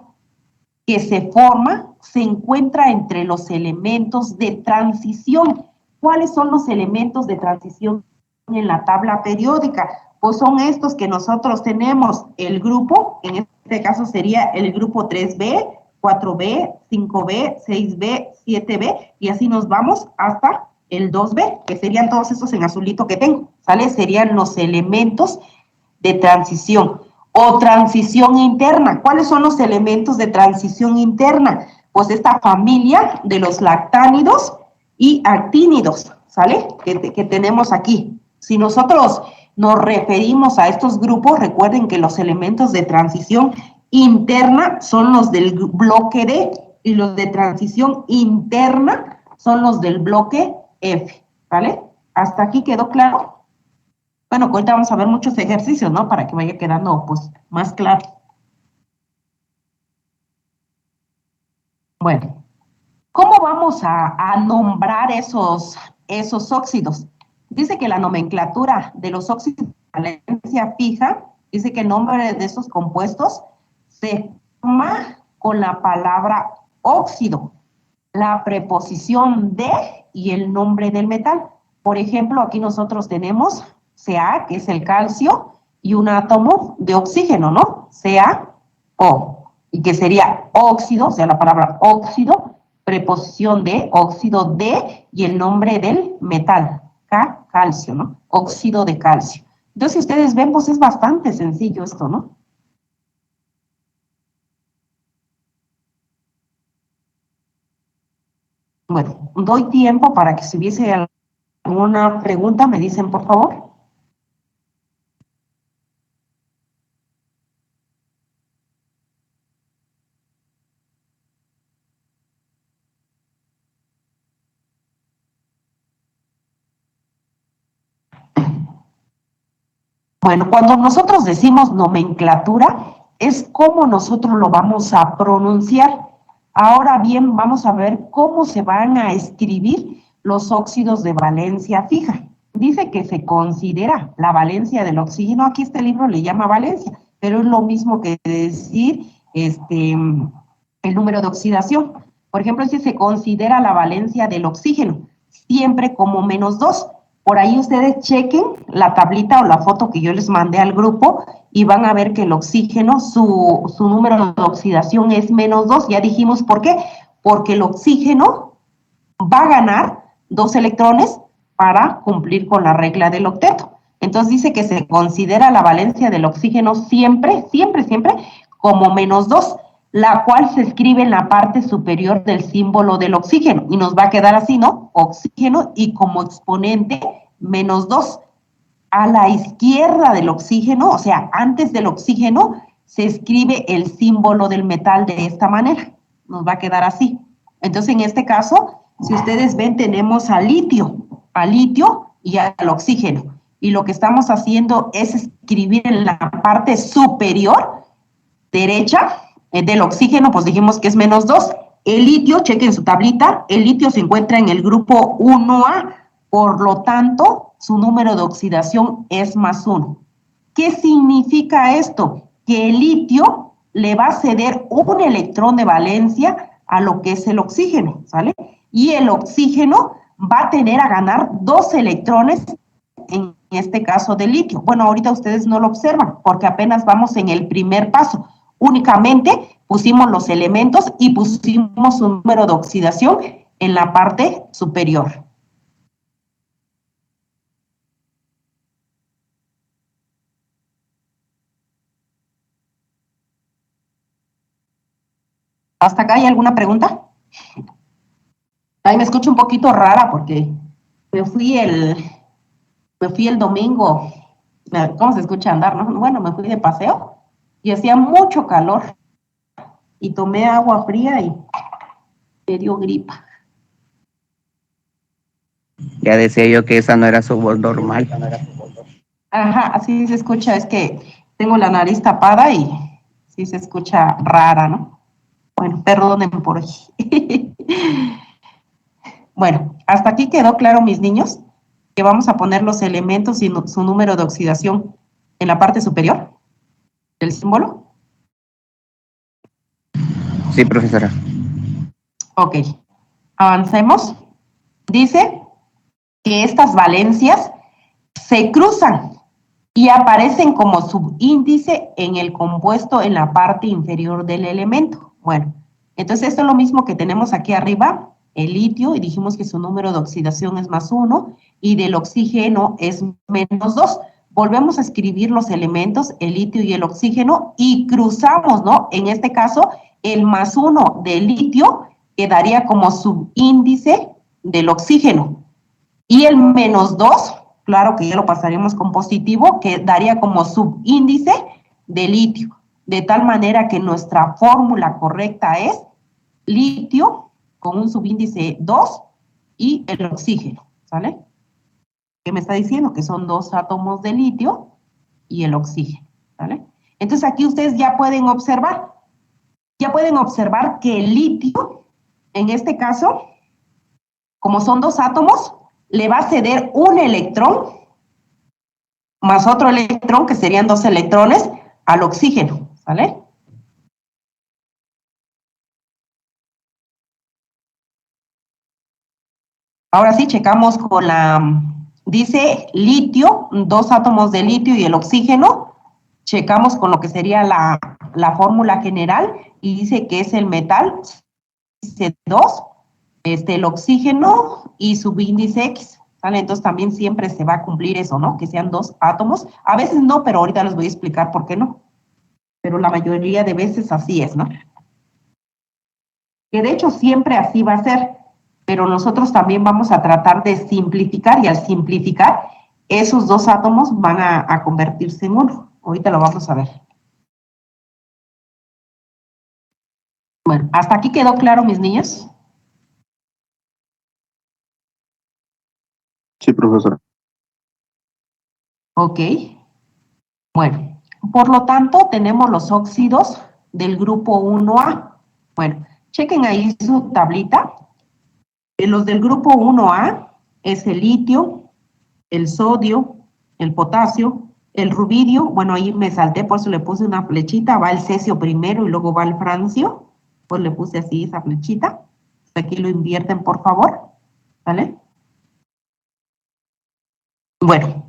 que se forma se encuentra entre los elementos de transición. ¿Cuáles son los elementos de transición en la tabla periódica? Pues son estos que nosotros tenemos, el grupo, en este caso sería el grupo 3B, 4B, 5B, 6B, 7B, y así nos vamos hasta el 2B, que serían todos estos en azulito que tengo, ¿sale? Serían los elementos de transición o transición interna. ¿Cuáles son los elementos de transición interna? Pues esta familia de los lactánidos y actínidos, ¿sale? Que tenemos aquí. Si nosotros nos referimos a estos grupos, recuerden que los elementos de transición interna son los del bloque D y los de transición interna son los del bloque F, ¿vale? ¿Hasta aquí quedó claro? Bueno, ahorita vamos a ver muchos ejercicios, ¿no? Para que vaya quedando, pues, más claro. Bueno, ¿cómo vamos a nombrar esos óxidos? Dice que la nomenclatura de los óxidos de valencia fija, dice que el nombre de esos compuestos se forma con la palabra óxido, la preposición de y el nombre del metal. Por ejemplo, aquí nosotros tenemos Ca, que es el calcio, y un átomo de oxígeno, ¿no? CaO, y que sería óxido, o sea, la palabra óxido, preposición de, óxido de, y el nombre del metal, Ca, calcio, ¿no? Óxido de calcio. Entonces, si ustedes ven, pues es bastante sencillo esto, ¿no? Bueno, doy tiempo para que si hubiese alguna pregunta, me dicen, por favor. Bueno, cuando nosotros decimos nomenclatura, es cómo nosotros lo vamos a pronunciar. Ahora bien, vamos a ver cómo se van a escribir los óxidos de valencia fija. Dice que se considera la valencia del oxígeno, aquí este libro le llama valencia, pero es lo mismo que decir el número de oxidación. Por ejemplo, si se considera la valencia del oxígeno, siempre como -2. Por ahí ustedes chequen la tablita o la foto que yo les mandé al grupo y van a ver que el oxígeno, su número de oxidación es -2. Ya dijimos por qué. Porque el oxígeno va a ganar 2 electrones para cumplir con la regla del octeto. Entonces dice que se considera la valencia del oxígeno siempre como -2, la cual se escribe en la parte superior del símbolo del oxígeno, y nos va a quedar así, ¿no? Oxígeno y como exponente -2. A la izquierda del oxígeno, o sea, antes del oxígeno, se escribe el símbolo del metal de esta manera. Nos va a quedar así. Entonces, en este caso, si ustedes ven, tenemos al litio y al oxígeno. Y lo que estamos haciendo es escribir en la parte superior derecha del oxígeno, pues dijimos que es -2. El litio, chequen su tablita, el litio se encuentra en el grupo 1A, por lo tanto, su número de oxidación es +1. ¿Qué significa esto? Que el litio le va a ceder un electrón de valencia a lo que es el oxígeno, ¿sale? Y el oxígeno va a tener a ganar 2 electrones, en este caso de litio. Bueno, ahorita ustedes no lo observan, porque apenas vamos en el primer paso. Únicamente pusimos los elementos y pusimos su número de oxidación en la parte superior. ¿Hasta acá hay alguna pregunta? Ahí me escucho un poquito rara porque me fui el domingo. ¿Cómo se escucha andar, no? Bueno, me fui de paseo y hacía mucho calor y tomé agua fría y me dio gripa. Ya decía yo que esa no era su voz normal. Ajá, así se escucha, es que Tengo la nariz tapada y sí se escucha rara, ¿no? Bueno, perdonen por hoy. Bueno, hasta aquí quedó claro, mis niños, que vamos a poner los elementos y su número de oxidación en la parte superior del símbolo. Sí, profesora. Ok, avancemos. Dice que estas valencias se cruzan y aparecen como subíndice en el compuesto en la parte inferior del elemento. Bueno, entonces esto es lo mismo que tenemos aquí arriba, el litio, y dijimos que su número de oxidación es +1 y del oxígeno es -2. Volvemos a escribir los elementos, el litio y el oxígeno, y cruzamos, ¿no? En este caso, el +1 del litio quedaría como subíndice del oxígeno. Y el -2, claro que ya lo pasaremos con positivo, que daría como subíndice de litio. De tal manera que nuestra fórmula correcta es litio con un subíndice 2 y el oxígeno, ¿sale? ¿Qué me está diciendo? Que son 2 átomos de litio y el oxígeno, ¿sale? Entonces aquí ustedes ya pueden observar que el litio, en este caso, como son 2 átomos, le va a ceder un electrón más otro electrón, que serían 2 electrones, al oxígeno, ¿sale? Ahora sí, checamos con dice litio, 2 átomos de litio y el oxígeno. Checamos con lo que sería la fórmula general y dice que es el metal, dice 2, el oxígeno y subíndice X, ¿sale? Entonces también siempre se va a cumplir eso, ¿no? Que sean 2 átomos. A veces no, pero ahorita les voy a explicar por qué no. Pero la mayoría de veces así es, ¿no? Que de hecho siempre así va a ser, pero nosotros también vamos a tratar de simplificar, y al simplificar, esos 2 átomos van a convertirse en uno. Ahorita lo vamos a ver. Bueno, ¿hasta aquí quedó claro, mis niños? Sí, profesora. Ok. Bueno, por lo tanto, tenemos los óxidos del grupo 1A. Bueno, chequen ahí su tablita. Los del grupo 1A es el litio, el sodio, el potasio, el rubidio. Bueno, ahí me salté, por eso le puse una flechita. Va el cesio primero y luego va el francio. Pues le puse así esa flechita. Aquí lo invierten, por favor. ¿Vale? Bueno,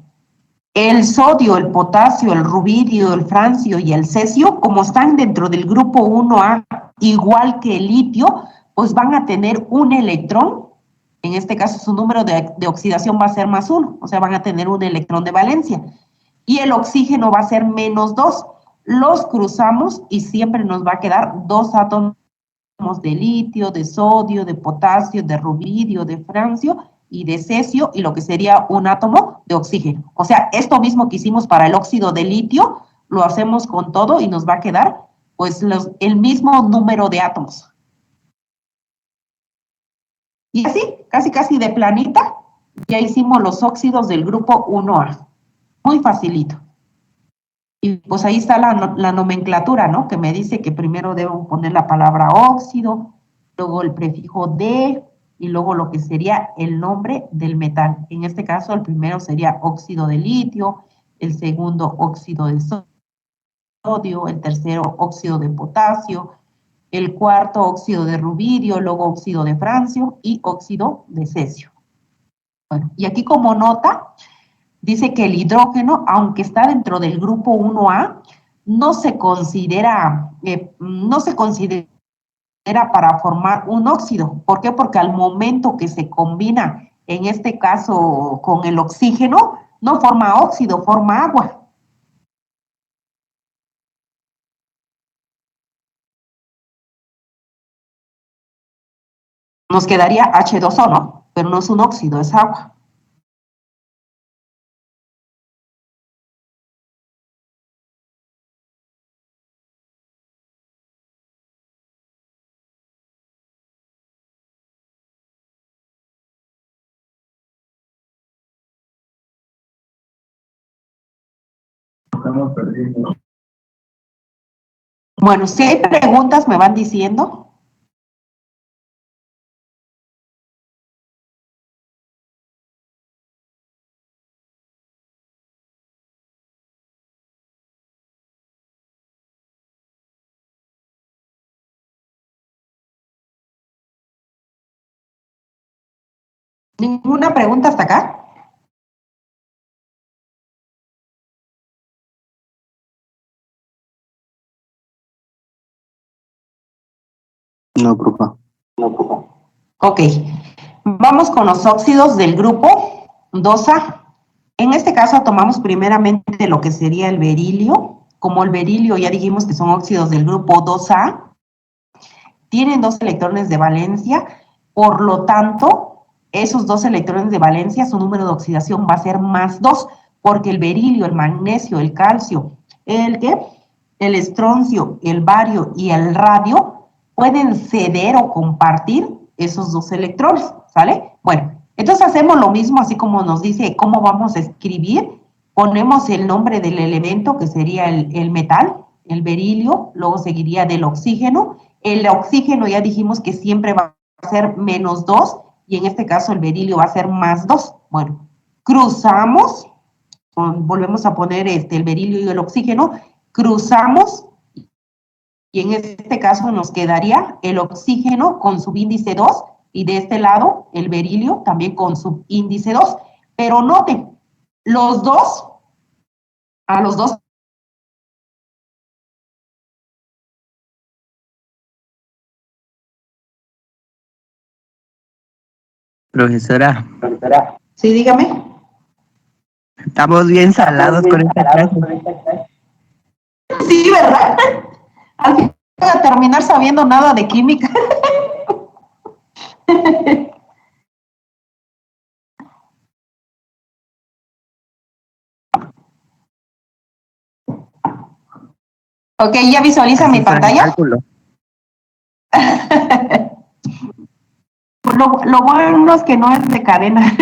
el sodio, el potasio, el rubidio, el francio y el cesio, como están dentro del grupo 1A, igual que el litio, pues van a tener un electrón. En este caso, su número de oxidación va a ser +1, o sea, van a tener un electrón de valencia. Y el oxígeno va a ser -2. Los cruzamos y siempre nos va a quedar 2 átomos de litio, de sodio, de potasio, de rubidio, de francio y de cesio, y lo que sería un átomo de oxígeno. O sea, esto mismo que hicimos para el óxido de litio, lo hacemos con todo y nos va a quedar pues el mismo número de átomos. Y así, casi de planita, ya hicimos los óxidos del grupo 1A. Muy facilito. Y pues ahí está la nomenclatura, ¿no? Que me dice que primero debo poner la palabra óxido, luego el prefijo de, y luego lo que sería el nombre del metal. En este caso, el primero sería óxido de litio, el segundo óxido de sodio, el tercero óxido de potasio, el cuarto óxido de rubidio, luego óxido de francio y óxido de cesio. Bueno, y aquí como nota, dice que el hidrógeno, aunque está dentro del grupo 1A, no se considera para formar un óxido. ¿Por qué? Porque al momento que se combina, en este caso con el oxígeno, no forma óxido, forma agua. Nos quedaría H2O, ¿no? Pero no es un óxido, es agua. Bueno, si hay preguntas, me van diciendo. ¿Ninguna pregunta hasta acá? No, profe. Ok, vamos con los óxidos del grupo 2A. En este caso tomamos primeramente lo que sería el berilio. Como el berilio ya dijimos que son óxidos del grupo 2A, tienen 2 electrones de valencia, por lo tanto, esos 2 electrones de valencia, su número de oxidación va a ser más 2, porque el berilio, el magnesio, el calcio, el estroncio, el bario y el radio pueden ceder o compartir esos 2 electrones, ¿sale? Bueno, entonces hacemos lo mismo, así como nos dice cómo vamos a escribir, ponemos el nombre del elemento, que sería el metal, el berilio, luego seguiría del oxígeno. El oxígeno ya dijimos que siempre va a ser menos 2, y en este caso el berilio va a ser más 2. Bueno, cruzamos, volvemos a poner el berilio y el oxígeno, cruzamos, y en este caso nos quedaría el oxígeno con subíndice 2, y de este lado el berilio también con subíndice 2. Pero noten, a los dos Profesora, sí, dígame. estamos bien salados con esta clase. Sí, ¿verdad? Al final voy a terminar sabiendo nada de química. Ok, ¿ya visualiza mi pantalla? Cálculo. Lo bueno es que no es de cadena.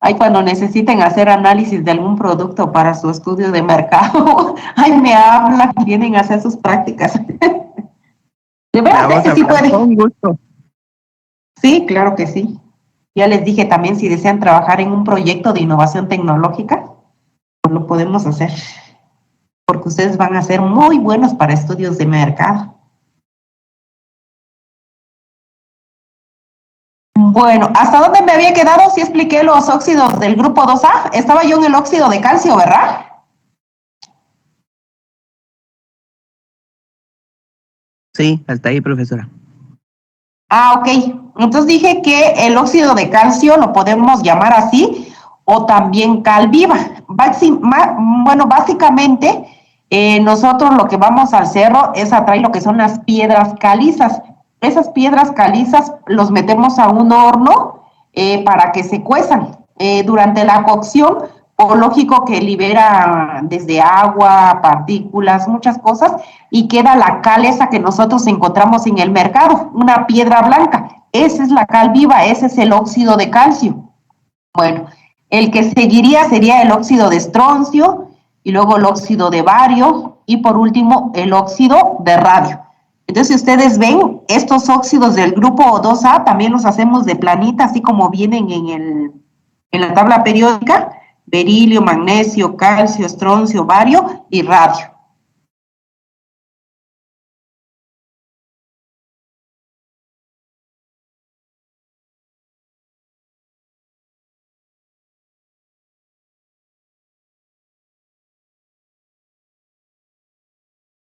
Ay, cuando necesiten hacer análisis de algún producto para su estudio de mercado, ay, me hablan, vienen a hacer sus prácticas. De verdad Vamos que a sí hablar puede. con gusto. Sí, claro que sí. Ya les dije también, si desean trabajar en un proyecto de innovación tecnológica, pues lo podemos hacer, porque ustedes van a ser muy buenos para estudios de mercado. Bueno, ¿hasta dónde me había quedado? Sí expliqué los óxidos del grupo 2A. Estaba yo en el óxido de calcio, ¿verdad? Sí, hasta ahí, profesora. Ah, ok. Entonces dije que el óxido de calcio lo podemos llamar así, o también cal viva. Bueno, básicamente nosotros lo que vamos al cerro es a traer lo que son las piedras calizas. Esas piedras calizas los metemos a un horno para que se cuezan. Durante la cocción, por lógico que libera desde agua, partículas, muchas cosas, y queda la cal esa que nosotros encontramos en el mercado, una piedra blanca. Esa es la cal viva, ese es el óxido de calcio. Bueno, el que seguiría sería el óxido de estroncio, y luego el óxido de bario, y por último el óxido de radio. Entonces, si ustedes ven, estos óxidos del grupo 2A también los hacemos de planita, así como vienen en la tabla periódica: berilio, magnesio, calcio, estroncio, bario y radio.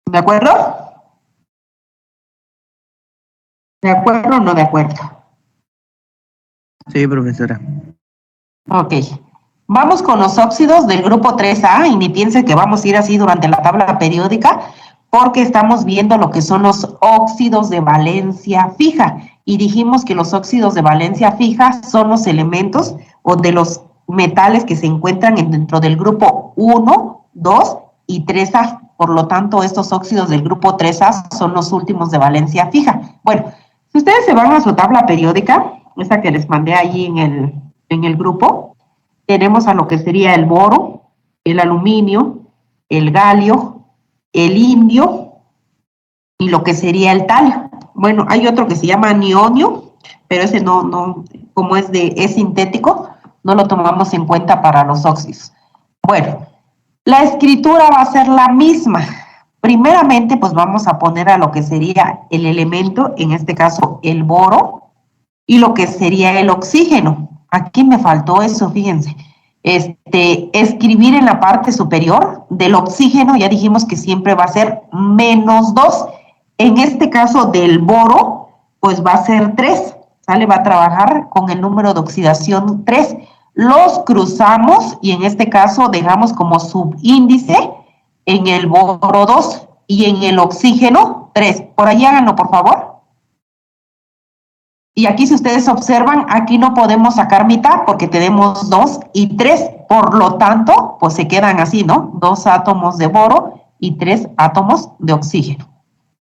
¿De acuerdo? ¿De acuerdo o no de acuerdo? Sí, profesora. Ok. Vamos con los óxidos del grupo 3A, y ni piense que vamos a ir así durante la tabla periódica, porque estamos viendo lo que son los óxidos de valencia fija. Y dijimos que los óxidos de valencia fija son los elementos o de los metales que se encuentran dentro del grupo 1, 2 y 3A. Por lo tanto, estos óxidos del grupo 3A son los últimos de valencia fija. Bueno, si ustedes se van a su tabla periódica, esa que les mandé ahí en el grupo, tenemos a lo que sería el boro, el aluminio, el galio, el indio y lo que sería el talio. Bueno, hay otro que se llama nionio, pero ese no, como es sintético, no lo tomamos en cuenta para los óxidos. Bueno, la escritura va a ser la misma. Primeramente, pues vamos a poner a lo que sería el elemento, en este caso el boro, y lo que sería el oxígeno. Aquí me faltó eso, fíjense. Escribir en la parte superior del oxígeno, ya dijimos que siempre va a ser -2. En este caso del boro, pues va a ser 3, ¿sale? Va a trabajar con el número de oxidación 3. Los cruzamos y en este caso dejamos como subíndice en el boro 2 y en el oxígeno 3. Por ahí háganlo, por favor. Y aquí, si ustedes observan, aquí no podemos sacar mitad porque tenemos 2 y 3. Por lo tanto, pues se quedan así, ¿no? 2 átomos de boro y 3 átomos de oxígeno.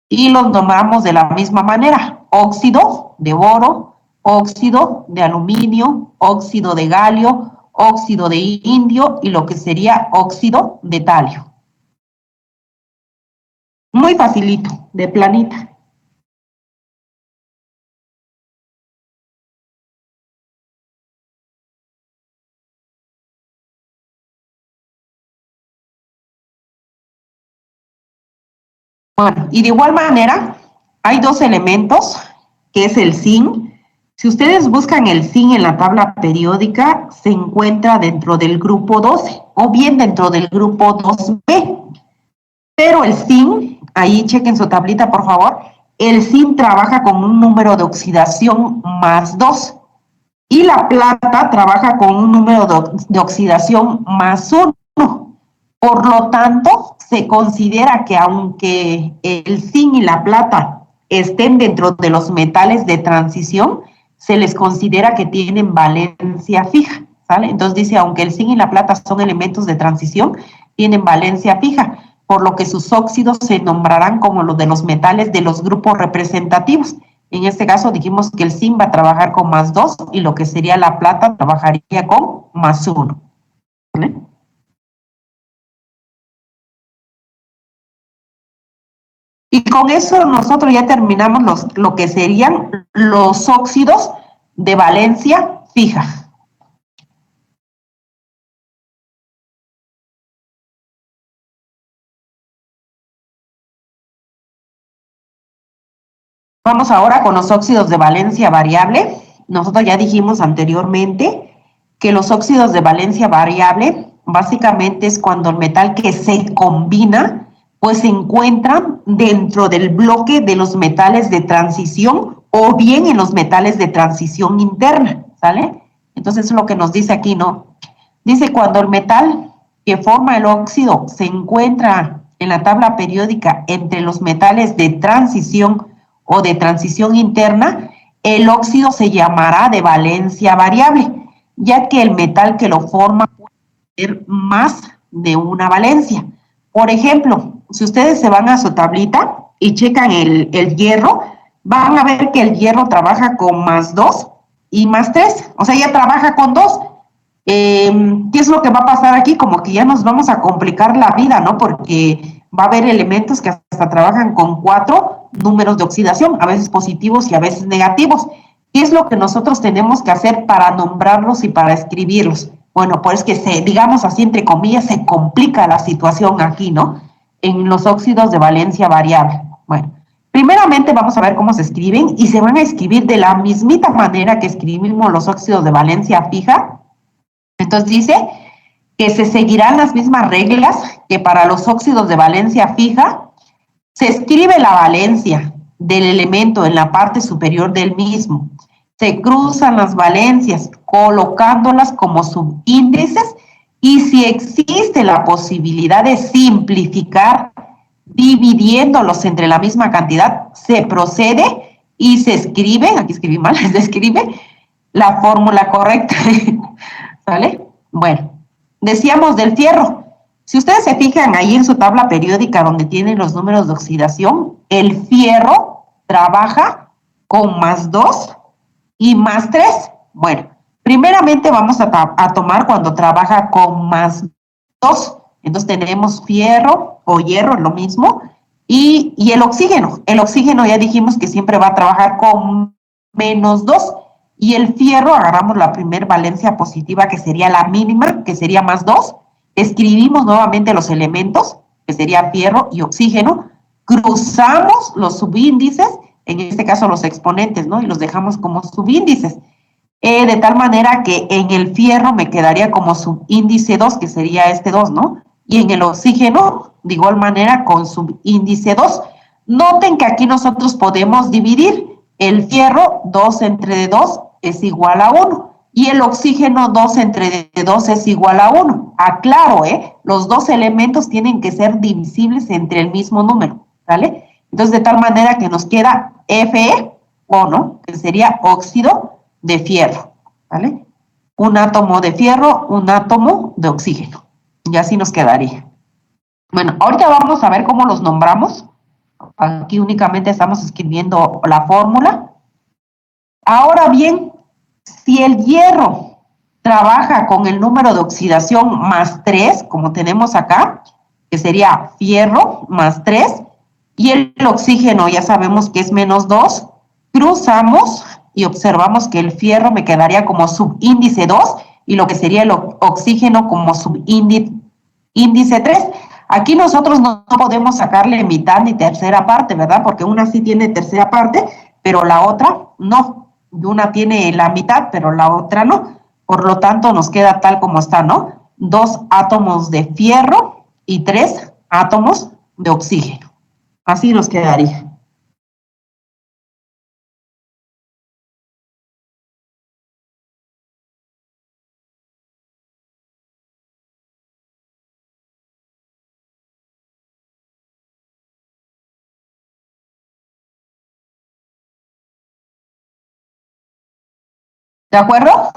Y los nombramos de la misma manera: óxido de boro, óxido de aluminio, óxido de galio, óxido de indio y lo que sería óxido de talio. Muy facilito, de planita. Bueno, y de igual manera, hay 2 elementos, que es el zinc. Si ustedes buscan el zinc en la tabla periódica, se encuentra dentro del grupo 12, o bien dentro del grupo 2B. Pero el zinc, ahí chequen su tablita, por favor, el zinc trabaja con un número de oxidación +2, y la plata trabaja con un número de oxidación +1. Por lo tanto, se considera que aunque el zinc y la plata estén dentro de los metales de transición, se les considera que tienen valencia fija, ¿sale? Entonces dice, aunque el zinc y la plata son elementos de transición, tienen valencia fija, por lo que sus óxidos se nombrarán como los de los metales de los grupos representativos. En este caso dijimos que el zinc va a trabajar con +2 y lo que sería la plata trabajaría con +1, ¿vale? Y con eso nosotros ya terminamos lo que serían los óxidos de valencia fija. Vamos ahora con los óxidos de valencia variable. Nosotros ya dijimos anteriormente que los óxidos de valencia variable básicamente es cuando el metal que se combina pues se encuentran dentro del bloque de los metales de transición o bien en los metales de transición interna, ¿sale? Entonces es lo que nos dice aquí, ¿no? Dice, cuando el metal que forma el óxido se encuentra en la tabla periódica entre los metales de transición o de transición interna, el óxido se llamará de valencia variable, ya que el metal que lo forma puede tener más de una valencia. Por ejemplo, si ustedes se van a su tablita y checan el hierro, van a ver que el hierro trabaja con +2 y +3, o sea, ya trabaja con 2. ¿Qué es lo que va a pasar aquí? Como que ya nos vamos a complicar la vida, ¿no? Porque va a haber elementos que hasta trabajan con 4 números de oxidación, a veces positivos y a veces negativos. ¿Qué es lo que nosotros tenemos que hacer para nombrarlos y para escribirlos? Bueno, pues que digamos así, entre comillas, se complica la situación aquí, ¿no? En los óxidos de valencia variable. Bueno, primeramente vamos a ver cómo se escriben y se van a escribir de la mismita manera que escribimos los óxidos de valencia fija. Entonces dice que se seguirán las mismas reglas que para los óxidos de valencia fija. Se escribe la valencia del elemento en la parte superior del mismo. Se cruzan las valencias colocándolas como subíndices y si existe la posibilidad de simplificar dividiéndolos entre la misma cantidad, se procede y se escribe, aquí escribí mal, se escribe la fórmula correcta, ¿sale? Bueno, decíamos del fierro. Si ustedes se fijan ahí en su tabla periódica donde tienen los números de oxidación, el fierro trabaja con +2 y +3. Bueno, primeramente vamos a tomar cuando trabaja con +2. 2. Entonces tenemos fierro o hierro, lo mismo, y el oxígeno. El oxígeno ya dijimos que siempre va a trabajar con -2, y el fierro, agarramos la primer valencia positiva, que sería la mínima, que sería +2, escribimos nuevamente los elementos, que sería fierro y oxígeno, cruzamos los subíndices, en este caso los exponentes, ¿no? Y los dejamos como subíndices. De tal manera que en el fierro me quedaría como subíndice 2, que sería este 2, ¿no? Y en el oxígeno, de igual manera, con subíndice 2. Noten que aquí nosotros podemos dividir el fierro, 2 entre 2 es igual a 1. Y el oxígeno, 2 entre 2 es igual a 1. Aclaro, los dos elementos tienen que ser divisibles entre el mismo número, ¿vale? Entonces, de tal manera que nos queda Fe, o no, que sería óxido de fierro, ¿vale? Un átomo de fierro, un átomo de oxígeno. Y así nos quedaría. Bueno, ahorita vamos a ver cómo los nombramos. Aquí únicamente estamos escribiendo la fórmula. Ahora bien, si el hierro trabaja con el número de oxidación +3, como tenemos acá, que sería fierro +3, y el oxígeno ya sabemos que es -2, cruzamos y observamos que el fierro me quedaría como subíndice 2 y lo que sería el oxígeno como subíndice 3. Aquí nosotros no podemos sacarle mitad ni tercera parte, ¿verdad? Porque una sí tiene tercera parte, pero la otra no. Una tiene la mitad, pero la otra no. Por lo tanto, nos queda tal como está, ¿no? 2 átomos de fierro y 3 átomos de oxígeno. Así nos quedaría. ¿De acuerdo?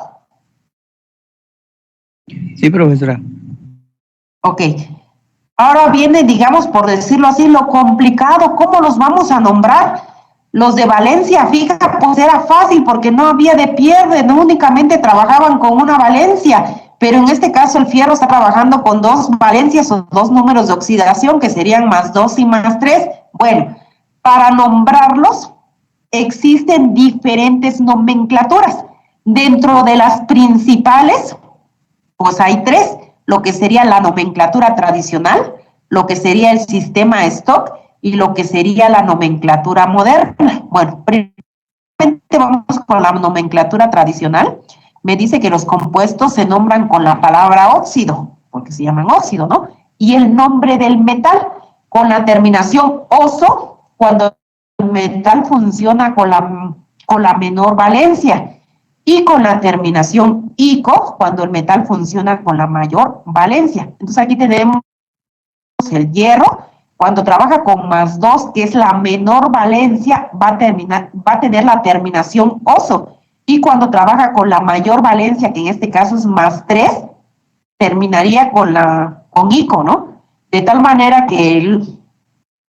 Sí, profesora. Ok. Ahora viene, digamos, por decirlo así, lo complicado. ¿Cómo los vamos a nombrar? Los de valencia fija, pues era fácil porque no había de pierde, no únicamente trabajaban con una valencia, pero en este caso el fierro está trabajando con 2 valencias o 2 números de oxidación, que serían +2 y +3. Bueno, para nombrarlos existen diferentes nomenclaturas. Dentro de las principales, pues hay 3, lo que sería la nomenclatura tradicional, lo que sería el sistema Stock y lo que sería la nomenclatura moderna. Bueno, primeramente vamos con la nomenclatura tradicional. Me dice que los compuestos se nombran con la palabra óxido, porque se llaman óxido, ¿no? Y el nombre del metal con la terminación oso, cuando el metal funciona con la menor valencia, y con la terminación ico, cuando el metal funciona con la mayor valencia. Entonces aquí tenemos el hierro, cuando trabaja con +2, que es la menor valencia, va a tener la terminación oso. Y cuando trabaja con la mayor valencia, que en este caso es +3, terminaría con ico, ¿no? De tal manera que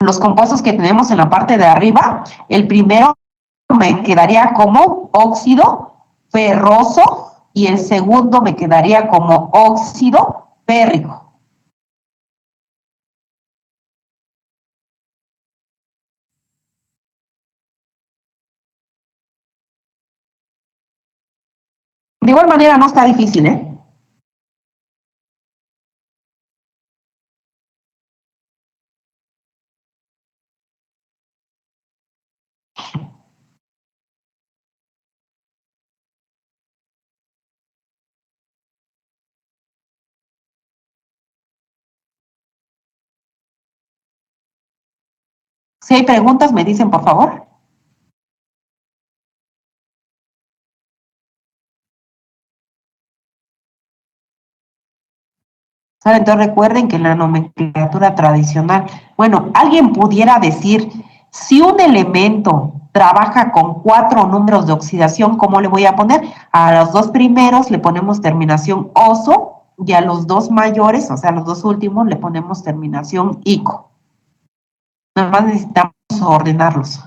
los compuestos que tenemos en la parte de arriba, el primero me quedaría como óxido ferroso y el segundo me quedaría como óxido férrico. De igual manera no está difícil, ¿eh? Si hay preguntas, me dicen, por favor. Entonces recuerden que en la nomenclatura tradicional, bueno, alguien pudiera decir, si un elemento trabaja con 4 números de oxidación, ¿cómo le voy a poner? A los 2 primeros le ponemos terminación oso y a los 2 mayores, o sea, a los 2 últimos, le ponemos terminación ico. Nada más necesitamos ordenarlos.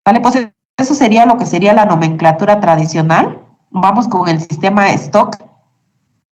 Vale, pues eso sería lo que sería la nomenclatura tradicional. Vamos con el sistema Stock.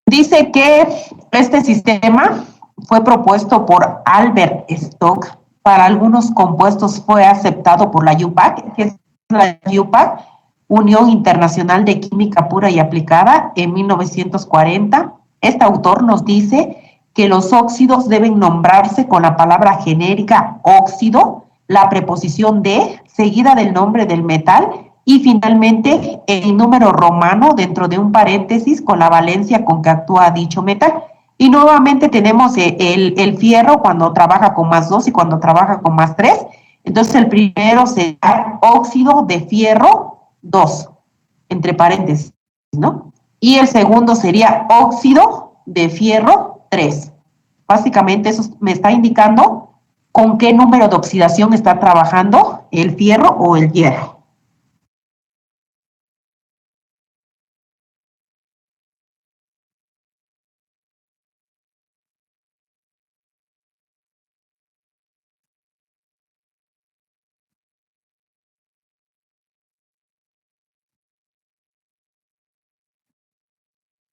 Dice que este sistema fue propuesto por Albert Stock. Para algunos compuestos fue aceptado por la UPAC, que es la UPAC, Unión Internacional de Química Pura y Aplicada, en 1940. Este autor nos dice que los óxidos deben nombrarse con la palabra genérica óxido, la preposición de, seguida del nombre del metal, y finalmente el número romano dentro de un paréntesis con la valencia con que actúa dicho metal. Y nuevamente tenemos el fierro cuando trabaja con +2 y cuando trabaja con +3. Entonces el primero será óxido de fierro 2, entre paréntesis, ¿no? Y el segundo sería óxido de fierro 3. Básicamente eso me está indicando con qué número de oxidación está trabajando el fierro o el hierro.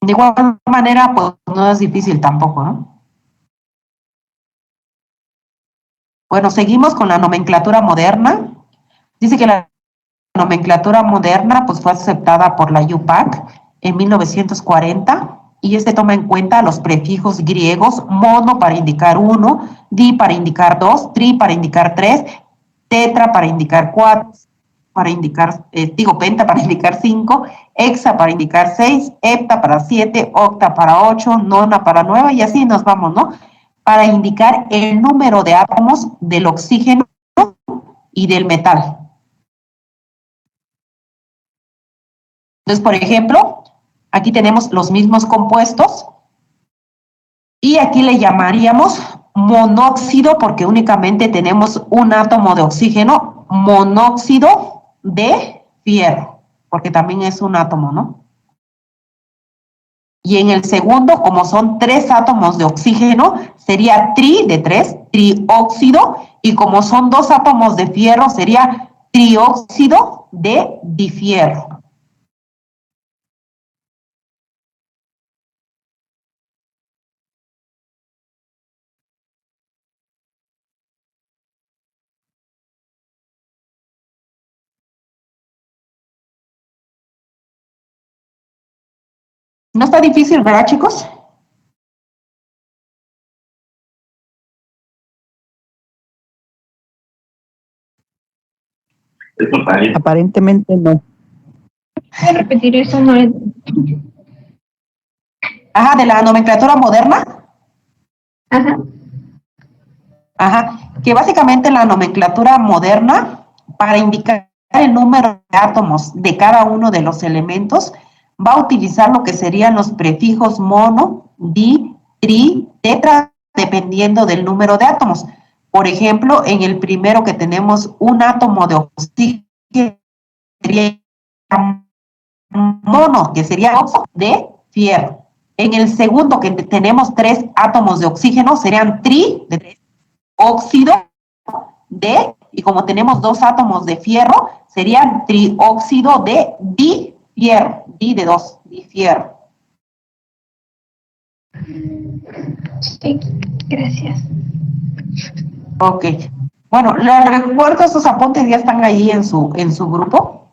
De igual manera, pues no es difícil tampoco, ¿no? Bueno, seguimos con la nomenclatura moderna. Dice que la nomenclatura moderna pues, fue aceptada por la UPAC en 1940 y este toma en cuenta los prefijos griegos mono para indicar 1, di para indicar 2, tri para indicar 3, tetra para indicar 4, para indicar, penta para indicar 5, hexa para indicar 6, hepta para 7, octa para 8, nona para 9 y así nos vamos, ¿no? Para indicar el número de átomos del oxígeno y del metal. Entonces, por ejemplo, aquí tenemos los mismos compuestos y aquí le llamaríamos monóxido porque únicamente tenemos un átomo de oxígeno, monóxido de fierro, porque también es un átomo, ¿no? Y en el segundo, como son 3 átomos de oxígeno, sería tri de 3, trióxido, y como son 2 átomos de fierro, sería trióxido de difierro. No está difícil, ¿verdad, chicos? Aparentemente no. ¿Puedes repetir eso? No es... Ajá, de la nomenclatura moderna. Ajá. Ajá, que básicamente la nomenclatura moderna, para indicar el número de átomos de cada uno de los elementos, va a utilizar lo que serían los prefijos mono, di, tri, tetra, dependiendo del número de átomos. Por ejemplo, en el primero que tenemos un átomo de oxígeno, sería mono, que sería óxido de fierro. En el segundo que tenemos 3 átomos de oxígeno, serían tri, de 3, óxido de, y como tenemos 2 átomos de fierro, serían trióxido de difierro, di de 2, difierro. Sí, gracias. Ok. Bueno, les recuerdo, esos apuntes ya están ahí en su grupo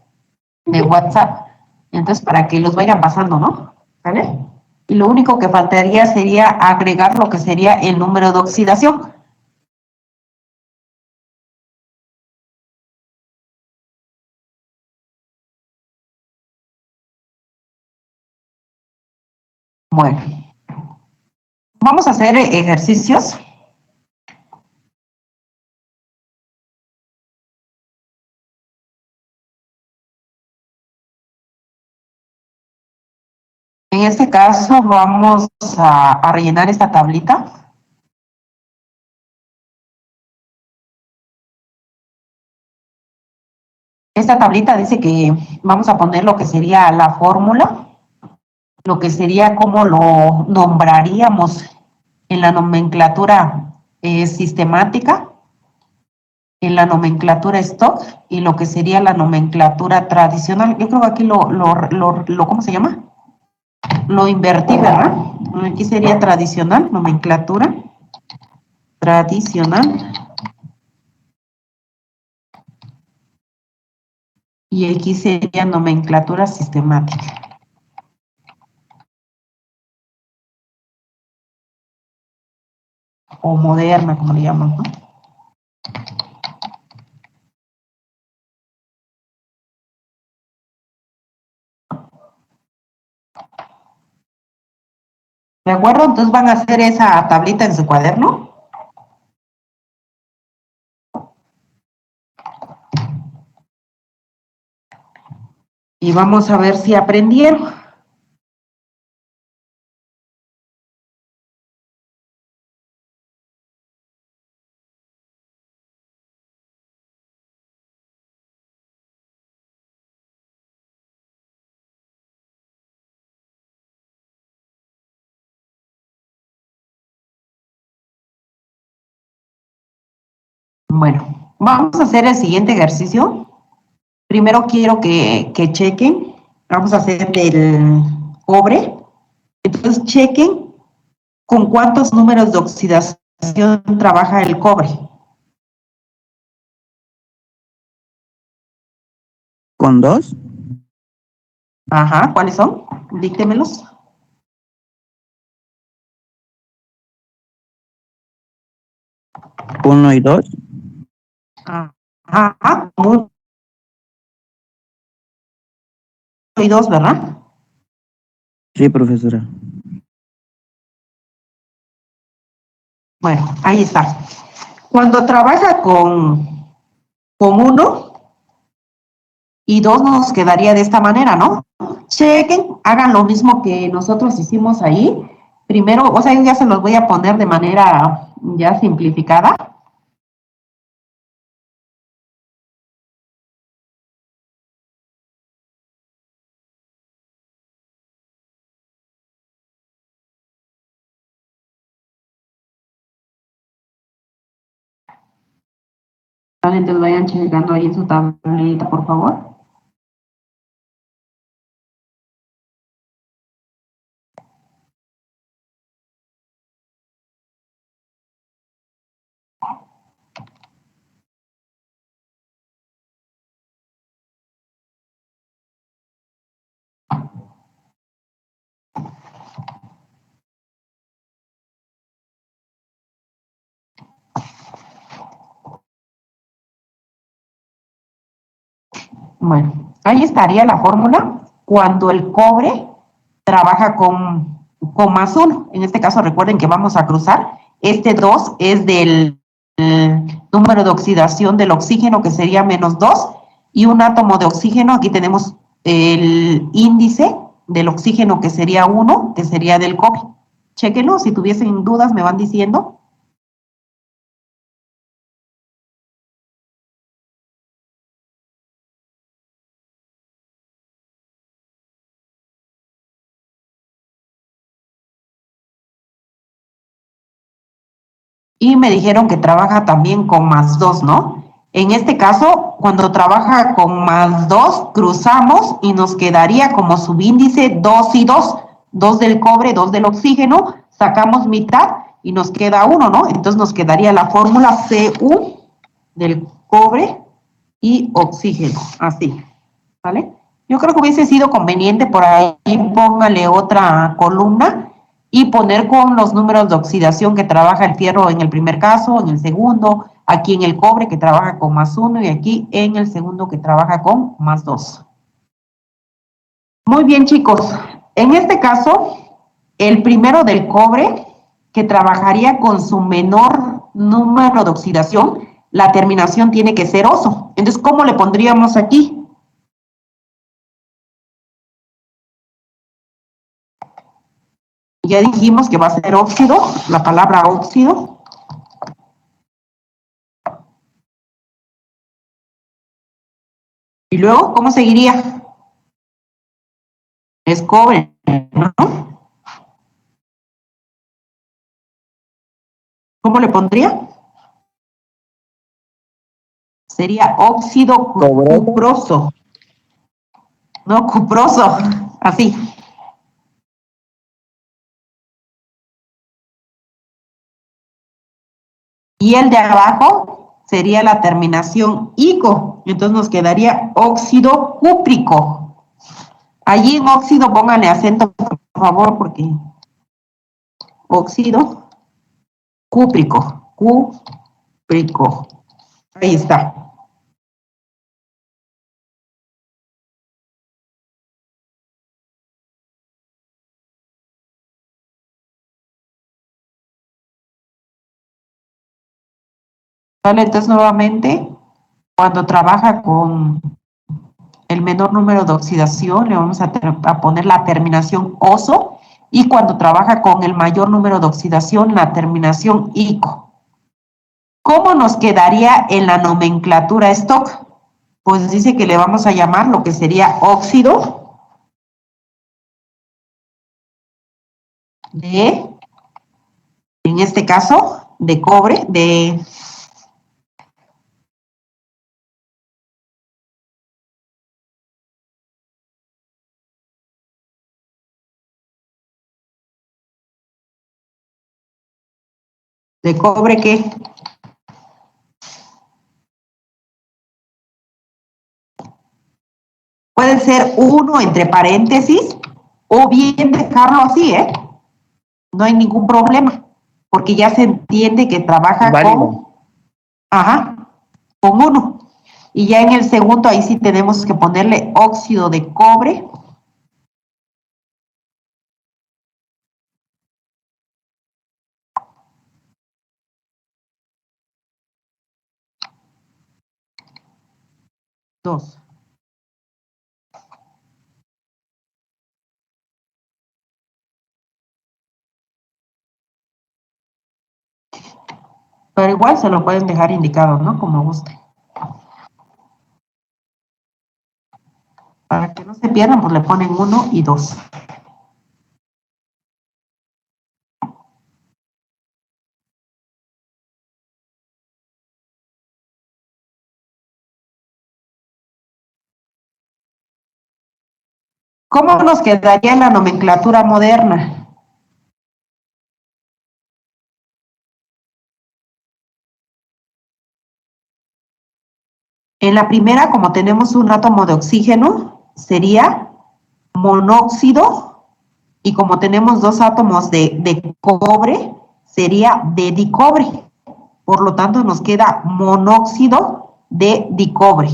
de WhatsApp. Entonces, para que los vayan pasando, ¿no? ¿Vale? Y lo único que faltaría sería agregar lo que sería el número de oxidación. Bueno, vamos a hacer ejercicios. En este caso vamos a rellenar esta tablita. Esta tablita dice que vamos a poner lo que sería la fórmula, lo que sería cómo lo nombraríamos en la nomenclatura sistemática, en la nomenclatura stock y lo que sería la nomenclatura tradicional. Yo creo que aquí ¿cómo se llama? Lo invertí, ¿verdad? Aquí sería tradicional, nomenclatura. Tradicional. Y aquí sería nomenclatura sistemática. O moderna, como le llaman, ¿no? ¿De acuerdo? Entonces van a hacer esa tablita en su cuaderno. Y vamos a ver si aprendieron. Bueno, vamos a hacer el siguiente ejercicio. Primero quiero que chequen. Vamos a hacer del cobre. Entonces chequen con cuántos números de oxidación trabaja el cobre. ¿Con 2? Ajá, ¿cuáles son? Díctemelos. 1 y 2. Ajá, 1 y 2, ¿verdad? Sí, profesora. Bueno, ahí está. Cuando trabaja con 1 y 2 nos quedaría de esta manera, ¿no? Chequen, hagan lo mismo que nosotros hicimos ahí. Primero, o sea, yo ya se los voy a poner de manera ya simplificada. Vale, entonces vayan checando ahí en su tablita, por favor. Bueno, ahí estaría la fórmula cuando el cobre trabaja con más 1. En este caso, recuerden que vamos a cruzar. Este 2 es del número de oxidación del oxígeno, que sería -2, y un átomo de oxígeno, aquí tenemos el índice del oxígeno, que sería 1, que sería del cobre. Chéquenlo, si tuviesen dudas me van diciendo. Y me dijeron que trabaja también con +2, ¿no? En este caso, cuando trabaja con +2, cruzamos y nos quedaría como subíndice 2 y 2. 2 del cobre, 2 del oxígeno, sacamos mitad y nos queda 1, ¿no? Entonces nos quedaría la fórmula Cu del cobre y oxígeno, así, ¿vale? Yo creo que hubiese sido conveniente por ahí, póngale otra columna y poner con los números de oxidación que trabaja el fierro en el primer caso, en el segundo, aquí en el cobre que trabaja con +1 y aquí en el segundo que trabaja con +2. Muy bien, chicos. En este caso, el primero del cobre, que trabajaría con su menor número de oxidación, la terminación tiene que ser oso. Entonces, ¿cómo le pondríamos aquí? Ya dijimos que va a ser óxido, la palabra óxido. Y luego, ¿cómo seguiría? Es cobre, ¿no? ¿Cómo le pondría? Sería óxido cuproso. No, cuproso, así. Y el de abajo sería la terminación ico. Entonces nos quedaría óxido cúprico. Allí en óxido pónganle acento, por favor, porque óxido cúprico. Cúprico. Ahí está. Vale, entonces nuevamente, cuando trabaja con el menor número de oxidación, le vamos a poner la terminación oso, y cuando trabaja con el mayor número de oxidación, la terminación ico. ¿Cómo nos quedaría en la nomenclatura stock? Pues dice que le vamos a llamar lo que sería óxido de, en este caso, de cobre, de cobre que puede ser 1 entre paréntesis, o bien dejarlo así, ¿eh? No hay ningún problema, porque ya se entiende que trabaja Válido. con 1. Y ya en el segundo, ahí sí tenemos que ponerle óxido de cobre. Dos. Pero igual se lo pueden dejar indicado, ¿no? Como guste. Para que no se pierdan, pues le ponen 1 y 2. ¿Cómo nos quedaría en la nomenclatura moderna? En la primera, como tenemos un átomo de oxígeno, sería monóxido, y como tenemos 2 átomos de cobre, sería de dicobre. Por lo tanto, nos queda monóxido de dicobre.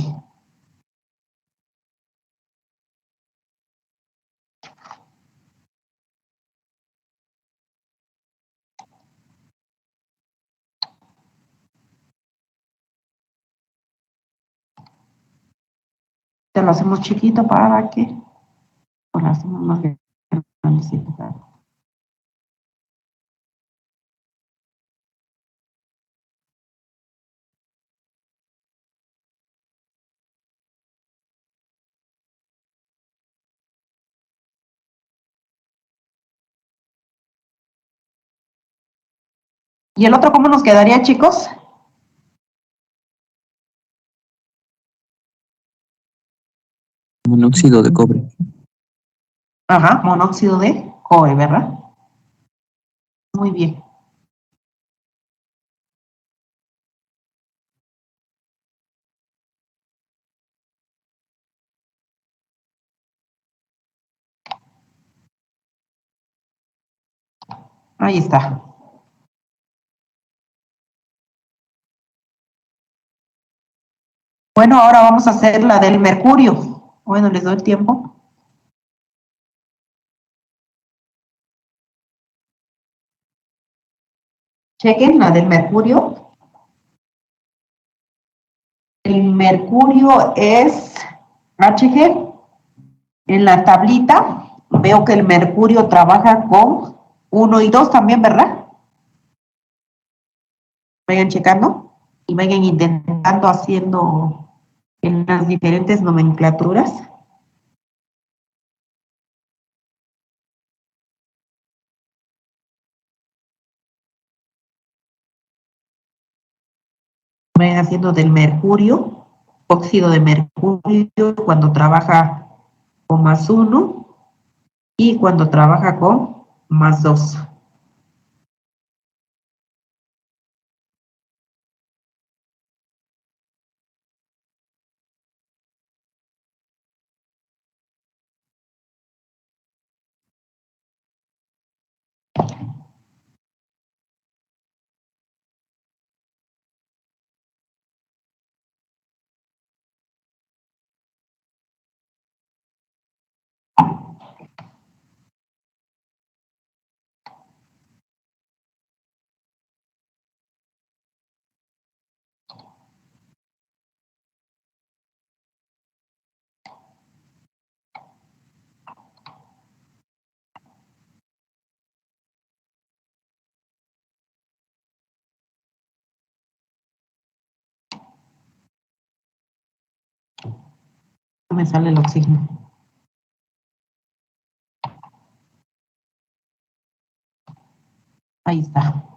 Te lo hacemos chiquito para que lo hacemos más grandecito. ¿Y el otro cómo nos quedaría, chicos? Monóxido de cobre. Ajá, monóxido de cobre, ¿verdad? Muy bien. Ahí está. Bueno, ahora vamos a hacer la del mercurio. Bueno, les doy tiempo. Chequen la del mercurio. El mercurio es HG. En la tablita veo que el mercurio trabaja con 1 y 2 también, ¿verdad? Vayan checando y vayan intentando haciendo en las diferentes nomenclaturas. Vayan haciendo del mercurio, óxido de mercurio cuando trabaja con +1 y cuando trabaja con +2. Me sale el oxígeno. Ahí está.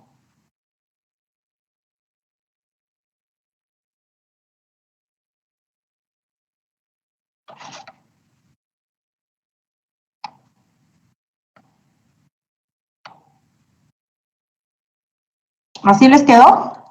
¿Así les quedó?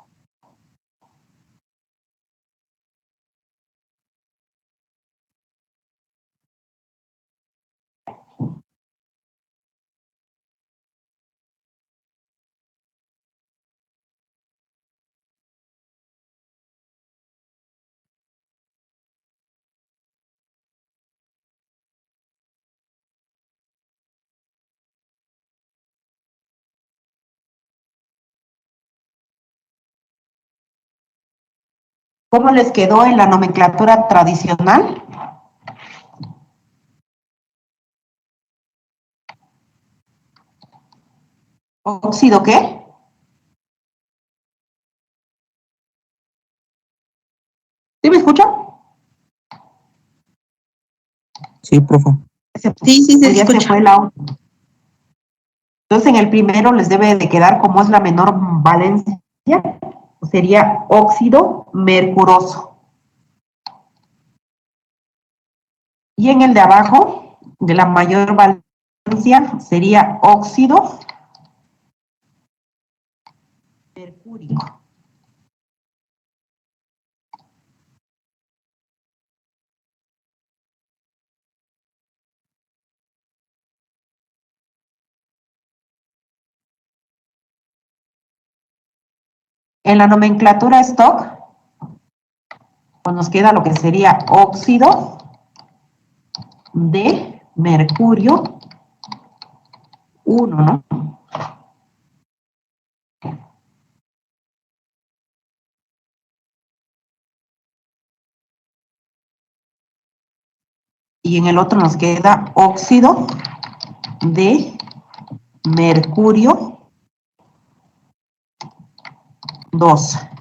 ¿Cómo les quedó en la nomenclatura tradicional? ¿Óxido qué? ¿Sí me escuchan? Sí, profe. Sí, sí se Pues ya se escucha. fue la. Entonces en el primero les debe de quedar como es la menor valencia, sería óxido mercuroso. Y en el de abajo, de la mayor valencia, sería óxido mercúrico. En la nomenclatura stock, pues nos queda lo que sería óxido de mercurio 1, ¿no? Y en el otro nos queda óxido de mercurio 2.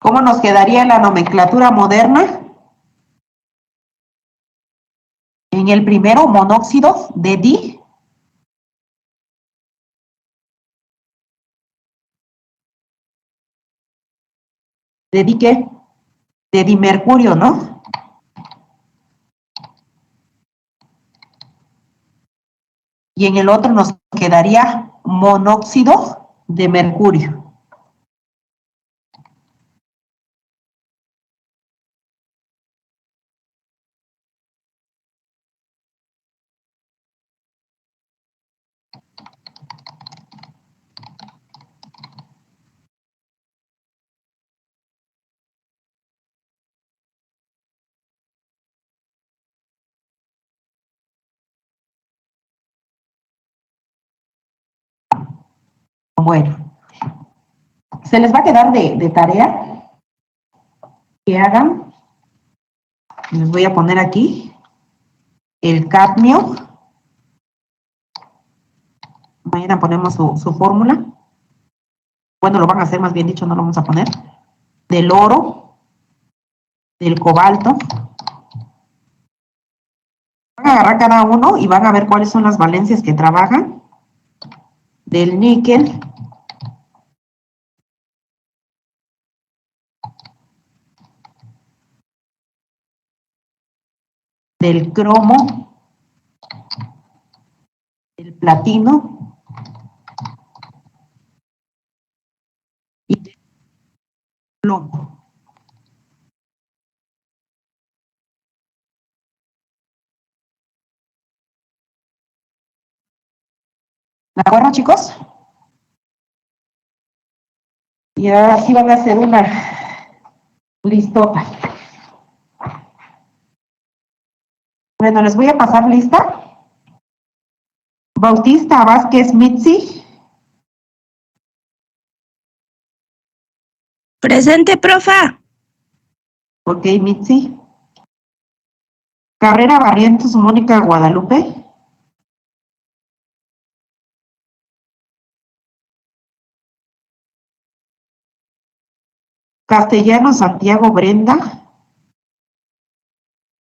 ¿Cómo nos quedaría la nomenclatura moderna? En el primero, monóxido de di. ¿De di qué? De dimercurio, ¿no? Y en el otro nos quedaría monóxido de mercurio. Bueno, se les va a quedar de tarea que hagan. Les voy a poner aquí el cadmio. Mañana ponemos su fórmula. Bueno, lo van a hacer, más bien dicho, no lo vamos a poner. Del oro, del cobalto. Van a agarrar cada uno y van a ver cuáles son las valencias que trabajan. Del níquel, del cromo, del platino y del plomo. ¿De acuerdo, chicos? Y ahora sí van a hacer una listota. Bueno, les voy a pasar lista Bautista Vázquez Mitzi. Presente, profa. Ok, Mitzi. Carrera Barrientos Mónica Guadalupe. Castellano Santiago Brenda.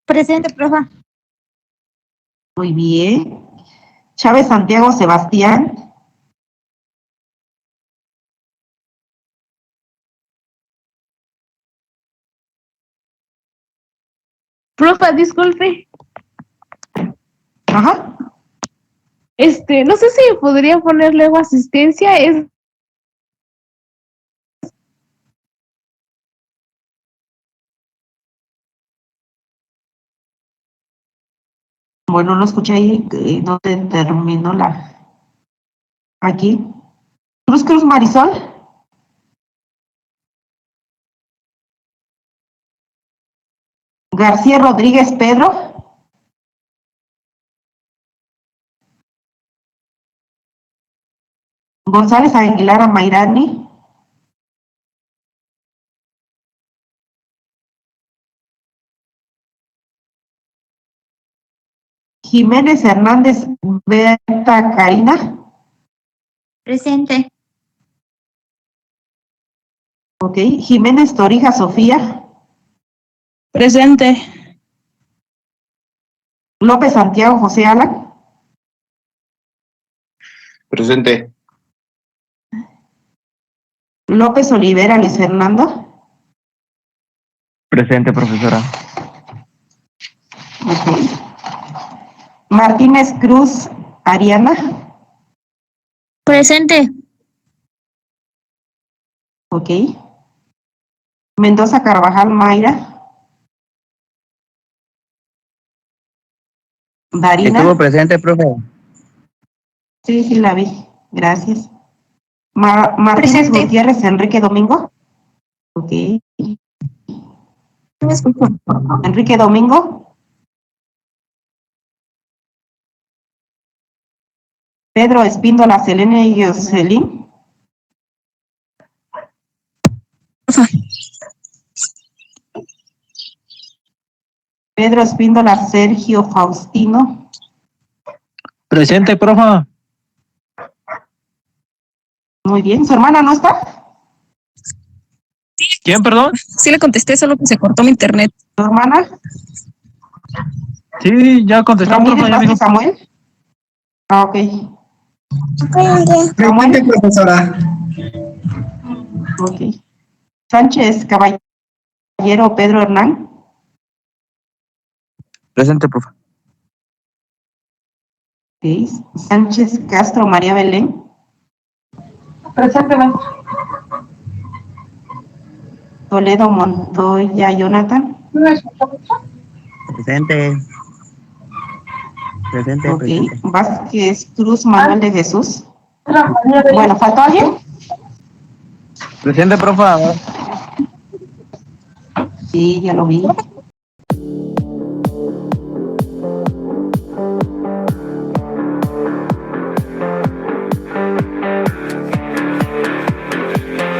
Presente, profa. Muy bien. Chávez Santiago Sebastián. Profa, disculpe. Ajá. No sé si podría poner luego asistencia. Bueno, no escuché ahí, no te terminó aquí. Cruz Marisol. García Rodríguez Pedro. González Aguilar Mayrani. Jiménez Hernández Berta Karina. Presente. Ok. Jiménez Torija Sofía. Presente. López Santiago José Alan. Presente. López Olivera Luis Fernando. Presente, profesora. Ok. Martínez Cruz Ariana. Presente. Ok. Mendoza Carvajal Mayra. Darina. Estuvo presente, profe. Sí, sí, la vi. Gracias. Martínez Presente. Gutiérrez Enrique Domingo. Ok. Me escucho. Enrique Domingo. Pedro Espíndola Selene y Jocelyn. Pedro Espíndola Sergio Faustino. Presente, profa. Muy bien. ¿Su hermana no está? ¿Quién, perdón? Sí le contesté, solo que se cortó mi internet. ¿Su hermana? Sí, ya contestó, Ramírez profa, ya dijo. Vázquez Samuel. Ah, ok. Presente, Samuel. profesora. Ok. Sánchez Caballero Pedro Hernán. Presente, profa. Ok. Sánchez Castro María Belén. Presente, Toledo Montoya Jonathan. Presente. Presente, Ok. presente. Vázquez Cruz Manuel de Jesús. Bueno, ¿faltó alguien? Presente, profa. Sí, ya lo vi.